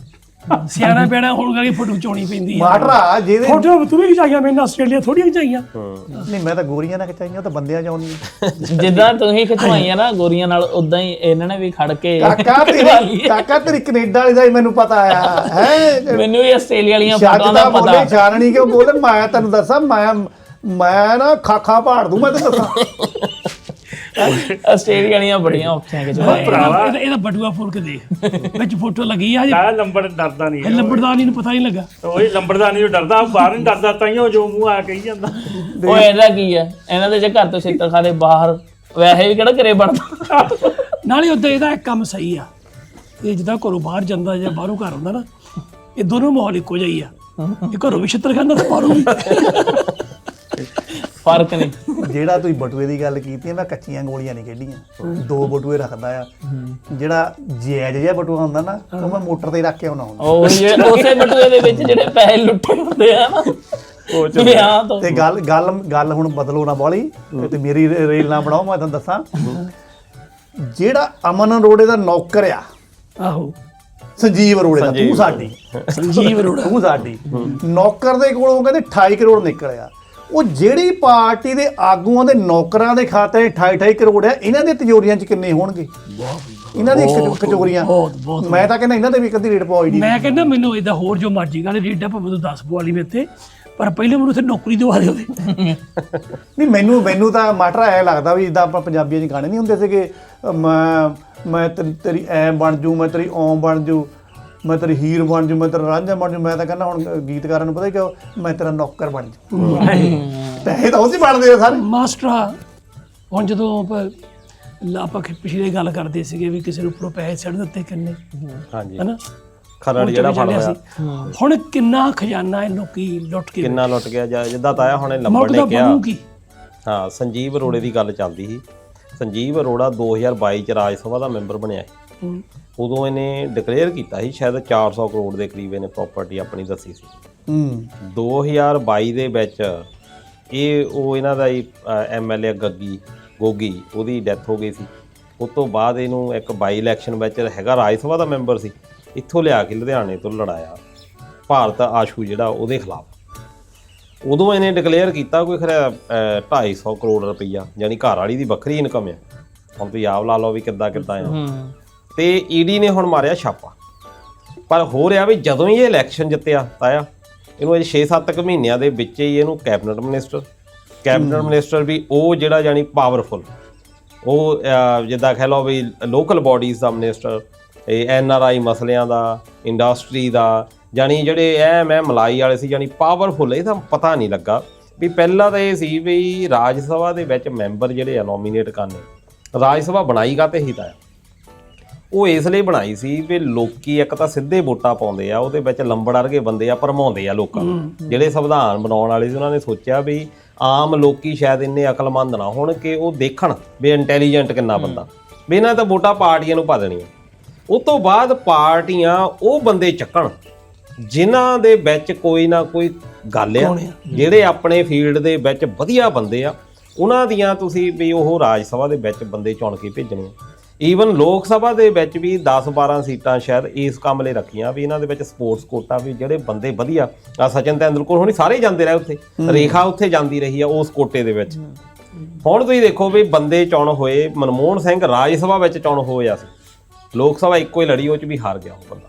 ਸਿਆਣਾ ਪੈਣਾ ਹੁਣ ਕਰਕੇ ਫੋਟੋ ਚੋਣੀ ਪੈਂਦੀ ਆ। ਮਾਟਰਾ ਜਿਹਦੇ ਫੋਟੋ ਤੂੰ ਵੀ ਖਿਚਾਈਆਂ ਮੈਨੂੰ ਆਸਟ੍ਰੇਲੀਆ ਥੋੜੀਆਂ ਖਿਚਾਈਆਂ। ਨਹੀਂ ਮੈਂ ਤਾਂ ਗੋਰੀਆਂ ਨਾਲ ਖਿਚਾਈਆਂ, ਉਹ ਤਾਂ ਬੰਦਿਆਂ ਚ ਆਉਂਦੀਆਂ। ਜਿੱਦਾਂ ਤੁਸੀਂ ਖਿਚਵਾਈਆਂ ਨਾ ਗੋਰੀਆਂ ਨਾਲ, ਉਦਾਂ ਹੀ ਇਹਨਾਂ ਨੇ ਵੀ ਖੜ ਕੇ ਕਾਕਾ ਤੇਰੀ ਕੈਨੇਡਾ ਵਾਲੀ ਦਾ ਹੀ ਮੈਨੂੰ ਪਤਾ ਆ ਹੈ। ਮੈਨੂੰ ਵੀ ਆਸਟ੍ਰੇਲੀਆ ਵਾਲੀਆਂ ਫੋਟੋਆਂ ਛੱਜ ਦਾ ਦਾ ਪਤਾ। ਬੋਲੇ ਛਾਨਣੀ ਕਿਉਂ ਬੋਲੇ, ਮੈਂ ਤੈਨੂੰ ਦੱਸਾਂ ਮੈਂ ਨਾ ਖਾਖਾ ਪਾੜ ਦੂੰ, ਮੈਂ ਤੈਨੂੰ ਦੱਸਾਂ। ਆਸਟ੍ਰੇਲੀਆ ਵਾਲੀਆਂ ਬੜੀਆਂ ਔਖੀਆਂ ਖਿਚਵਾਈਆਂ। ਇਹਦਾ ਬਟੂਆ ਫੋਲ ਕੇ ਦੇਖ ਵਿੱਚ ਫੋਟੋ ਲੱਗੀ ਆ। ਆ ਲੰਬੜ ਡਰਦਾ ਨਹੀਂ ਲੰਬੜਦਾਰ ਨੂੰ ਪਤਾ ਹੀ ਲੱਗਾ। ਉਹੀ ਲੰਬੜਦਾਨੀ ਨੂੰ ਡਰਦਾ, ਬਾਹਰ ਨਹੀਂ ਡਰਦਾ, ਤਾਈਓ ਜੋ ਮੂੰਹ ਆ ਕਹੀ ਜਾਂਦਾ। ਉਹ ਇਹਦਾ ਕੀ ਆ, ਇਹਨਾਂ ਦੇ ਜੇ ਘਰ ਤੋਂ ਛਿੱਤਰ ਖਾਦੇ ਬਾਹਰ ਵੈਸੇ ਵੀ ਕਿਹੜਾ ਘਰੇ ਬਣਦਾ। ਨਾਲੇ ਉਦਾਂ ਇਹਦਾ ਇੱਕ ਕੰਮ ਸਹੀ ਆ, ਇਹ ਜਿੱਦਾਂ ਘਰੋਂ ਬਾਹਰ ਜਾਂਦਾ ਜਾਂ ਬਾਹਰੋਂ ਘਰ ਹੁੰਦਾ ਨਾ, ਇਹ ਦੋਨੋਂ ਮਾਹੌਲ ਇੱਕੋ ਜਿਹਾ ਹੀ ਆ। ਇਹ ਘਰੋਂ ਵੀ ਛਿੱਤਰ ਖਾਂਦਾ ਤੇ ਬਾਹਰੋਂ ਵੀ। ਫਰਕ ਨਹੀਂ। ਜਿਹੜਾ ਤੁਸੀਂ ਬਟੂਏ ਦੀ ਗੱਲ ਕੀਤੀ ਹੈ, ਮੈਂ ਕੱਚੀਆਂ ਗੋਲੀਆਂ ਨਹੀਂ ਖੇਡੀਆਂ। 2 ਬਟੂਏ ਰੱਖਦਾ ਆ। ਜਿਹੜਾ ਜਾਇਜ਼ ਜਿਹਾ ਬਟੂਆ ਹੁੰਦਾ ਨਾ, ਉਹ ਮੈਂ ਮੋਟਰ ਤੇ ਰੱਖ ਕੇ ਆਉਣਾ ਹੁੰਦਾ। ਉਹ ਉਸੇ ਬਟੂਏ ਦੇ ਵਿੱਚ ਜਿਹੜੇ ਪੈਸੇ ਲੁੱਟੇ ਹੁੰਦੇ ਆ ਨਾ, ਉਹ ਵਿਆਹ ਤੋਂ। ਤੇ ਗੱਲ ਹੁਣ ਬਦਲੋ ਨਾ ਬਾਲੀ, ਤੇ ਮੇਰੀ ਰੇਲ ਨਾ ਬਣਾਓ। ਮੈਂ ਤੁਹਾਨੂੰ ਦੱਸਾਂ, ਜਿਹੜਾ ਅਮਨ ਅਰੋੜੇ ਦਾ ਨੌਕਰ ਆ, ਆਹੋ ਸੰਜੀਵ ਅਰੋੜੇ ਦਾ, ਤੂੰ ਸਾਡੀ ਸੰਜੀਵ ਅਰੋੜਾ ਤੂੰ ਸਾਡੀ ਨੌਕਰ ਦੇ ਕੋਲੋਂ ਕਹਿੰਦੇ 28 ਕਰੋੜ ਨਿਕਲਿਆ। ਉਹ ਜਿਹੜੀ ਪਾਰਟੀ ਦੇ ਆਗੂਆਂ ਦੇ ਨੌਕਰਾਂ ਦੇ ਖਾਤੇ 28 ਕਰੋੜ ਆ, ਇਹਨਾਂ ਦੇ ਤਿਜੋਰੀਆਂ 'ਚ ਕਿੰਨੇ ਹੋਣਗੇ? ਇਹਨਾਂ ਦੀ ਕਚੋਰੀਆਂ। ਮੈਂ ਤਾਂ ਕਹਿੰਦਾ ਇਹਨਾਂ ਦੇ ਵੀ ਇੱਕ ਅੱਧੀ ਰੇਟ ਪਵਾਈ ਦੀ। ਮੈਂ ਕਹਿੰਦਾ ਮੈਨੂੰ ਇਹਦਾ ਹੋਰ ਜੋ ਮਰਜ਼ੀ ਗੱਲ ਰੇਡਾ ਭਾਵੇਂ ਤੂੰ 10 ਪਵਾ ਲਈ ਮੇਰੇ ਤੇ, ਪਰ ਪਹਿਲੇ ਮੈਨੂੰ ਉੱਥੇ ਨੌਕਰੀ ਦਵਾ ਦੇ ਉਹਦੇ। ਨਹੀਂ ਮੈਨੂੰ ਤਾਂ ਮਾਟਰਾ ਐ ਲੱਗਦਾ ਵੀ ਜਿੱਦਾਂ ਆਪਾਂ ਪੰਜਾਬੀਆਂ 'ਚ ਗਾਣੇ ਨਹੀਂ ਹੁੰਦੇ ਸੀਗੇ, ਮੈਂ ਤੇਰੀ ਐ ਬਣ ਜੂ, ਮੈਂ ਤੇਰੀ ਓਂ ਬਣ ਜੂ, ਮੈਂ ਤੇਰੀ ਹੀਰ ਬਣ ਜੂ, ਮੈਂ ਤੇਰਾ ਰਾਂਝਾ ਬਣ ਜੂ। ਮੈਂ ਤਾਂ ਕਹਿੰਦਾ ਹੁਣ ਗੀਤਕਾਰਾਂ ਨੂੰ ਪਤਾ ਕਿਉਂ, ਮੈਂ ਤੇਰਾ ਨੌਕਰ ਬਣ ਜੂ। ਪੈਸੇ ਤਾਂ ਉਹ 'ਚ ਬਣਦੇ ਆ ਸਾਰੇ ਮਾਸਟਰਾ। ਹੁਣ ਜਦੋਂ ਆਪਾਂ ਪਿਛਲੇ ਗੱਲ ਕਰਦੇ ਸੀਗੇ ਵੀ ਕਿਸੇ ਨੂੰ ਉੱਪਰੋਂ ਪੈਸੇ ਛੱਡ ਦਿੱਤੇ ਕਿੰਨੇ, ਹਾਂਜੀ ਹਨਾ ਖਰੜ ਜਿਹੜਾ ਫੜ ਲਿਆ ਹੁਣ ਕਿੰਨਾ ਖਜ਼ਾਨਾ ਇਹ ਲੋਕੀ ਲੁੱਟ ਕੇ ਕਿੰਨਾ ਲੁੱਟ ਗਿਆ। ਜਿੱਦਾਂ ਤਾਇਆ ਹੁਣੇ ਲੰਬੜ ਮੁੱਢ ਨੇ ਦਾ ਕਿਹਾ। ਬਣੂ ਕੀ? ਹਾਂ, ਸੰਜੀਵ ਅਰੋੜੇ ਦੀ ਗੱਲ ਚੱਲਦੀ ਸੀ। ਸੰਜੀਵ ਅਰੋੜਾ 2022 ਚ ਰਾਜ ਸਭਾ ਦਾ ਮੈਂਬਰ ਬਣਿਆ ਸੀ। ਉਦੋਂ ਇਹਨੇ ਡਿਕਲੇਅਰ ਕੀਤਾ ਸੀ ਸ਼ਾਇਦ 400 ਕਰੋੜ ਦੇ ਕਰੀਬ ਇਹਨੇ ਪ੍ਰਾਪਰਟੀ ਆਪਣੀ ਦੱਸੀ ਸੀ। 2022 ਦੇ ਵਿੱਚ ਉਹ ਇਹਨਾਂ ਦਾ ਹੀ MLA ਗੋਗੀ ਉਹਦੀ ਡੈਥ ਹੋ ਗਈ ਸੀ। ਉਸ ਤੋਂ ਬਾਅਦ ਇਹਨੂੰ ਇੱਕ ਬਾਈ ਇਲੈਕਸ਼ਨ ਵਿੱਚ ਹੈਗਾ ਰਾਜ ਸਭਾ ਦਾ ਮੈਂਬਰ ਸੀ, ਇੱਥੋਂ ਲਿਆ ਕੇ ਲੁਧਿਆਣੇ ਤੋਂ ਲੜਾਇਆ ਭਾਰਤ ਆਸ਼ੂ ਜਿਹੜਾ ਉਹਦੇ ਖਿਲਾਫ। ਉਦੋਂ ਇਹਨੇ ਡਿਕਲੇਅਰ ਕੀਤਾ ਕੋਈ ਖਰਾ 250 ਕਰੋੜ ਰੁਪਈਆ, ਯਾਨੀ ਘਰ ਵਾਲੀ ਦੀ ਵੱਖਰੀ ਇਨਕਮ ਆ। ਹੁਣ ਤੁਸੀਂ ਆਪ ਲਾ ਲਓ ਵੀ ਕਿੱਦਾਂ ਆ। ਤੇ ਈਡੀ ਨੇ ਹੁਣ ਮਾਰਿਆ ਛਾਪਾ। ਪਰ ਹੋ ਰਿਹਾ ਵੀ ਜਦੋਂ ਹੀ ਇਹ ਇਲੈਕਸ਼ਨ ਜਿੱਤਿਆ ਤਾਇਆ, ਇਹਨੂੰ ਅਜੇ 6-7 ਮਹੀਨਿਆਂ ਦੇ ਵਿੱਚ ਹੀ ਇਹਨੂੰ ਕੈਬਨਿਟ ਮਿਨਿਸਟਰ ਵੀ ਉਹ ਜਿਹੜਾ ਜਾਨੀ ਪਾਵਰਫੁਲ, ਉਹ ਜਿੱਦਾਂ ਕਹਿ ਲਓ ਵੀ ਲੋਕਲ ਬਾਡੀਜ਼ ਦਾ ਮਿਨਿਸਟਰ, ਇਹ NRI ਮਸਲਿਆਂ ਦਾ, ਇੰਡਸਟਰੀ ਦਾ, ਜਾਨੀ ਜਿਹੜੇ ਮੈਂ ਮਲਾਈ ਵਾਲੇ ਸੀ, ਜਾਨੀ ਪਾਵਰਫੁਲ। ਇਹ ਤਾਂ ਪਤਾ ਨਹੀਂ ਲੱਗਾ ਵੀ ਪਹਿਲਾਂ ਤਾਂ ਇਹ ਸੀ ਵੀ ਰਾਜ ਸਭਾ ਦੇ ਵਿੱਚ ਮੈਂਬਰ ਜਿਹੜੇ ਆ ਨੋਮੀਨੇਟ ਕਰਨੇ। ਰਾਜ ਸਭਾ ਬਣਾਈ ਕਾਹਤੇ ਹੀ ਤਾਂ ਉਹ ਇਸ ਲਈ ਬਣਾਈ ਸੀ ਵੀ ਲੋਕੀ ਇੱਕ ਤਾਂ ਸਿੱਧੇ ਵੋਟਾਂ ਪਾਉਂਦੇ ਆ, ਉਹਦੇ ਵਿੱਚ ਲੰਬੜ ਵਰਗੇ ਬੰਦੇ ਆ ਭਰਮਾਉਂਦੇ ਆ ਲੋਕਾਂ ਨੂੰ। ਜਿਹੜੇ ਸੰਵਿਧਾਨ ਬਣਾਉਣ ਵਾਲੇ ਸੀ ਉਹਨਾਂ ਨੇ ਸੋਚਿਆ ਵੀ ਆਮ ਲੋਕੀ ਸ਼ਾਇਦ ਇੰਨੇ ਅਕਲਮੰਦ ਨਾ ਹੋਣ ਕਿ ਉਹ ਦੇਖਣ ਵੀ ਇੰਟੈਲੀਜੈਂਟ ਕਿੰਨਾ ਬੰਦਾ, ਵੀ ਇਹਨਾਂ ਤਾਂ ਵੋਟਾਂ ਪਾਰਟੀਆਂ ਨੂੰ ਪਾ ਦੇਣੀਆਂ। ਉਸ ਤੋਂ ਬਾਅਦ ਪਾਰਟੀਆਂ ਉਹ ਬੰਦੇ ਚੱਕਣ ਜਿਨ੍ਹਾਂ ਦੇ ਵਿੱਚ ਕੋਈ ਨਾ ਕੋਈ ਗੱਲ ਆ, ਜਿਹੜੇ ਆਪਣੇ ਫੀਲਡ ਦੇ ਵਿੱਚ ਵਧੀਆ ਬੰਦੇ ਆ, ਉਹਨਾਂ ਦੀਆਂ ਤੁਸੀਂ ਵੀ ਉਹ ਰਾਜ ਸਭਾ ਦੇ ਵਿੱਚ ਬੰਦੇ ਚੁਣ ਕੇ ਭੇਜਣੇ। ਈਵਨ ਲੋਕ ਸਭਾ ਦੇ ਵਿੱਚ ਵੀ 10-12 ਸੀਟਾਂ ਸ਼ਾਇਦ ਇਸ ਕੰਮ ਲਈ ਰੱਖੀਆਂ ਵੀ ਇਹਨਾਂ ਦੇ ਵਿੱਚ ਸਪੋਰਟਸ ਕੋਟਾ ਵੀ ਜਿਹੜੇ ਬੰਦੇ ਵਧੀਆ ਆ। ਸਚਿਨ ਤੈਂਦੁਲਕਰ ਹੋਣੀ ਸਾਰੇ ਜਾਂਦੇ ਰਹੇ ਉੱਥੇ, ਰੇਖਾ ਉੱਥੇ ਜਾਂਦੀ ਰਹੀ ਆ ਉਸ ਕੋਟੇ ਦੇ ਵਿੱਚ। ਹੁਣ ਤੁਸੀਂ ਦੇਖੋ ਵੀ ਬੰਦੇ ਚੁਣ ਹੋਏ, ਮਨਮੋਹਨ ਸਿੰਘ ਰਾਜ ਸਭਾ ਵਿੱਚ ਚੁਣ ਹੋਇਆ ਸੀ, ਲੋਕ ਸਭਾ ਇੱਕੋ ਹੀ ਲੜੀ, ਉਹ 'ਚ ਵੀ ਹਾਰ ਗਿਆ ਉਹ ਬੰਦਾ।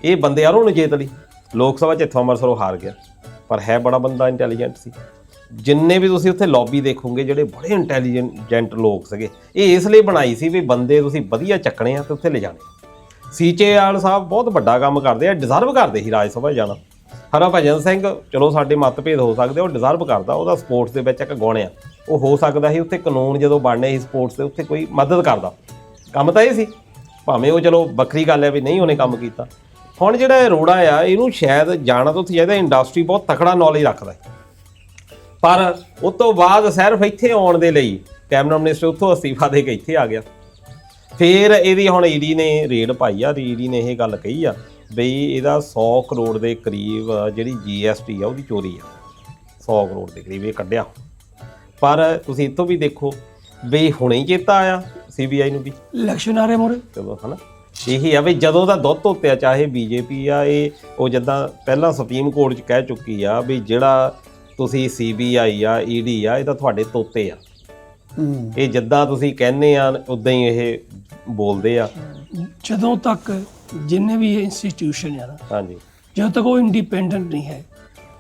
ਇਹ ਬੰਦੇ ਯਾਰ ਉਹਨੂੰ ਜੇਤ ਲਈ ਲੋਕ ਸਭਾ 'ਚ ਇੱਥੋਂ ਅੰਮ੍ਰਿਤਸਰੋਂ ਹਾਰ ਗਿਆ, ਪਰ ਹੈ ਬੜਾ ਬੰਦਾ ਇੰਟੈਲੀਜੈਂਟ ਸੀ। ਜਿੰਨੇ ਵੀ ਤੁਸੀਂ ਉੱਥੇ ਲੌਬੀ ਦੇਖੋਗੇ ਜਿਹੜੇ ਬੜੇ ਇੰਟੈਲੀਜੈਂਟ ਲੋਕ ਸੀਗੇ, ਇਹ ਇਸ ਲਈ ਬਣਾਈ ਸੀ ਵੀ ਬੰਦੇ ਤੁਸੀਂ ਵਧੀਆ ਚੱਕਣੇ ਆ ਤੇ ਉੱਥੇ ਲਿਜਾਣੇ। ਸੀਚੇਆਲ ਸਾਹਿਬ ਬਹੁਤ ਵੱਡਾ ਕੰਮ ਕਰਦੇ ਆ, ਡਿਜ਼ਰਵ ਕਰਦੇ ਸੀ ਰਾਜ ਸਭਾ ਜਾਣਾ। ਹਰਭਜਨ ਸਿੰਘ ਚਲੋ ਸਾਡੇ ਮਤਭੇਦ ਹੋ ਸਕਦੇ, ਉਹ ਡਿਜ਼ਰਵ ਕਰਦਾ, ਉਹਦਾ ਸਪੋਰਟਸ ਦੇ ਵਿੱਚ ਇੱਕ ਗੁਣ ਆ, ਉਹ ਹੋ ਸਕਦਾ ਸੀ ਉੱਥੇ ਕਾਨੂੰਨ ਜਦੋਂ ਬਣਨੇ ਸੀ ਸਪੋਰਟਸ ਦੇ ਉੱਥੇ ਕੋਈ ਮਦਦ ਕਰਦਾ। ਕੰਮ ਤਾਂ ਇਹ ਸੀ, ਭਾਵੇਂ ਉਹ ਚਲੋ ਵੱਖਰੀ ਗੱਲ ਹੈ ਵੀ ਨਹੀਂ ਉਹਨੇ ਕੰਮ ਕੀਤਾ। ਹੁਣ ਜਿਹੜਾ ਅਰੋੜਾ ਆ ਇਹਨੂੰ ਸ਼ਾਇਦ ਜਾਣਾ ਤਾਂ ਉੱਥੇ ਚਾਹੀਦਾ, ਇੰਡਸਟਰੀ ਬਹੁਤ ਤਕੜਾ ਨੌਲੇਜ ਰੱਖਦਾ, ਪਰ ਉਸ ਤੋਂ ਬਾਅਦ ਸਿਰਫ ਇੱਥੇ ਆਉਣ ਦੇ ਲਈ ਕੈਬਨਿਟ ਮਿਨਿਸਟਰ ਉੱਥੋਂ ਅਸਤੀਫਾ ਦੇ ਕੇ ਇੱਥੇ ਆ ਗਿਆ। ਫਿਰ ਇਹਦੀ ਹੁਣ ਈਡੀ ਨੇ ਰੇਡ ਪਾਈ ਆ, ਈਡੀ ਨੇ ਇਹ ਗੱਲ ਕਹੀ ਆ ਬਈ ਇਹਦਾ 100 ਕਰੋੜ ਦੇ ਕਰੀਬ ਜਿਹੜੀ GST ਆ ਉਹਦੀ ਚੋਰੀ ਆ, 100 ਕਰੋੜ ਦੇ ਕਰੀਬ ਇਹ ਕੱਢਿਆ। ਪਰ ਤੁਸੀਂ ਇੱਥੋਂ ਵੀ ਦੇਖੋ ਵੀ ਹੁਣੇ ਹੀ ਚੇਤਾ ਆਇਆ CBI ਨੂੰ ਵੀ ਇਲੈਕਸ਼ਨ ਆ ਰਹੇ ਮੋਰੇ, ਚਲੋ ਹਨਾ ਇਹੀ ਆ ਵੀ ਜਦੋਂ ਦਾ ਦੁੱਧ ਧੋਤਿਆ ਚਾਹੇ ਬੀਜੇਪੀ ਆ, ਇਹ ਉਹ ਜਿੱਦਾਂ ਪਹਿਲਾਂ ਸੁਪਰੀਮ ਕੋਰਟ 'ਚ ਕਹਿ ਚੁੱਕੀ ਆ ਵੀ ਜਿਹੜਾ ਤੁਸੀਂ CBI ਆ ED ਆ ਇਹ ਤਾਂ ਤੁਹਾਡੇ ਤੋਤੇ ਆ, ਇਹ ਜਿੱਦਾਂ ਤੁਸੀਂ ਕਹਿੰਦੇ ਆ ਉਦਾਂ ਹੀ ਇਹ ਬੋਲਦੇ ਆ। ਜਦੋਂ ਤੱਕ ਜਿੰਨੇ ਵੀ ਇੰਸਟੀਟਿਊਸ਼ਨ ਆ ਨਾ, ਹਾਂਜੀ, ਜਦੋਂ ਤੱਕ ਉਹ ਇੰਡੀਪੈਂਡੈਂਟ ਨਹੀਂ ਹੈ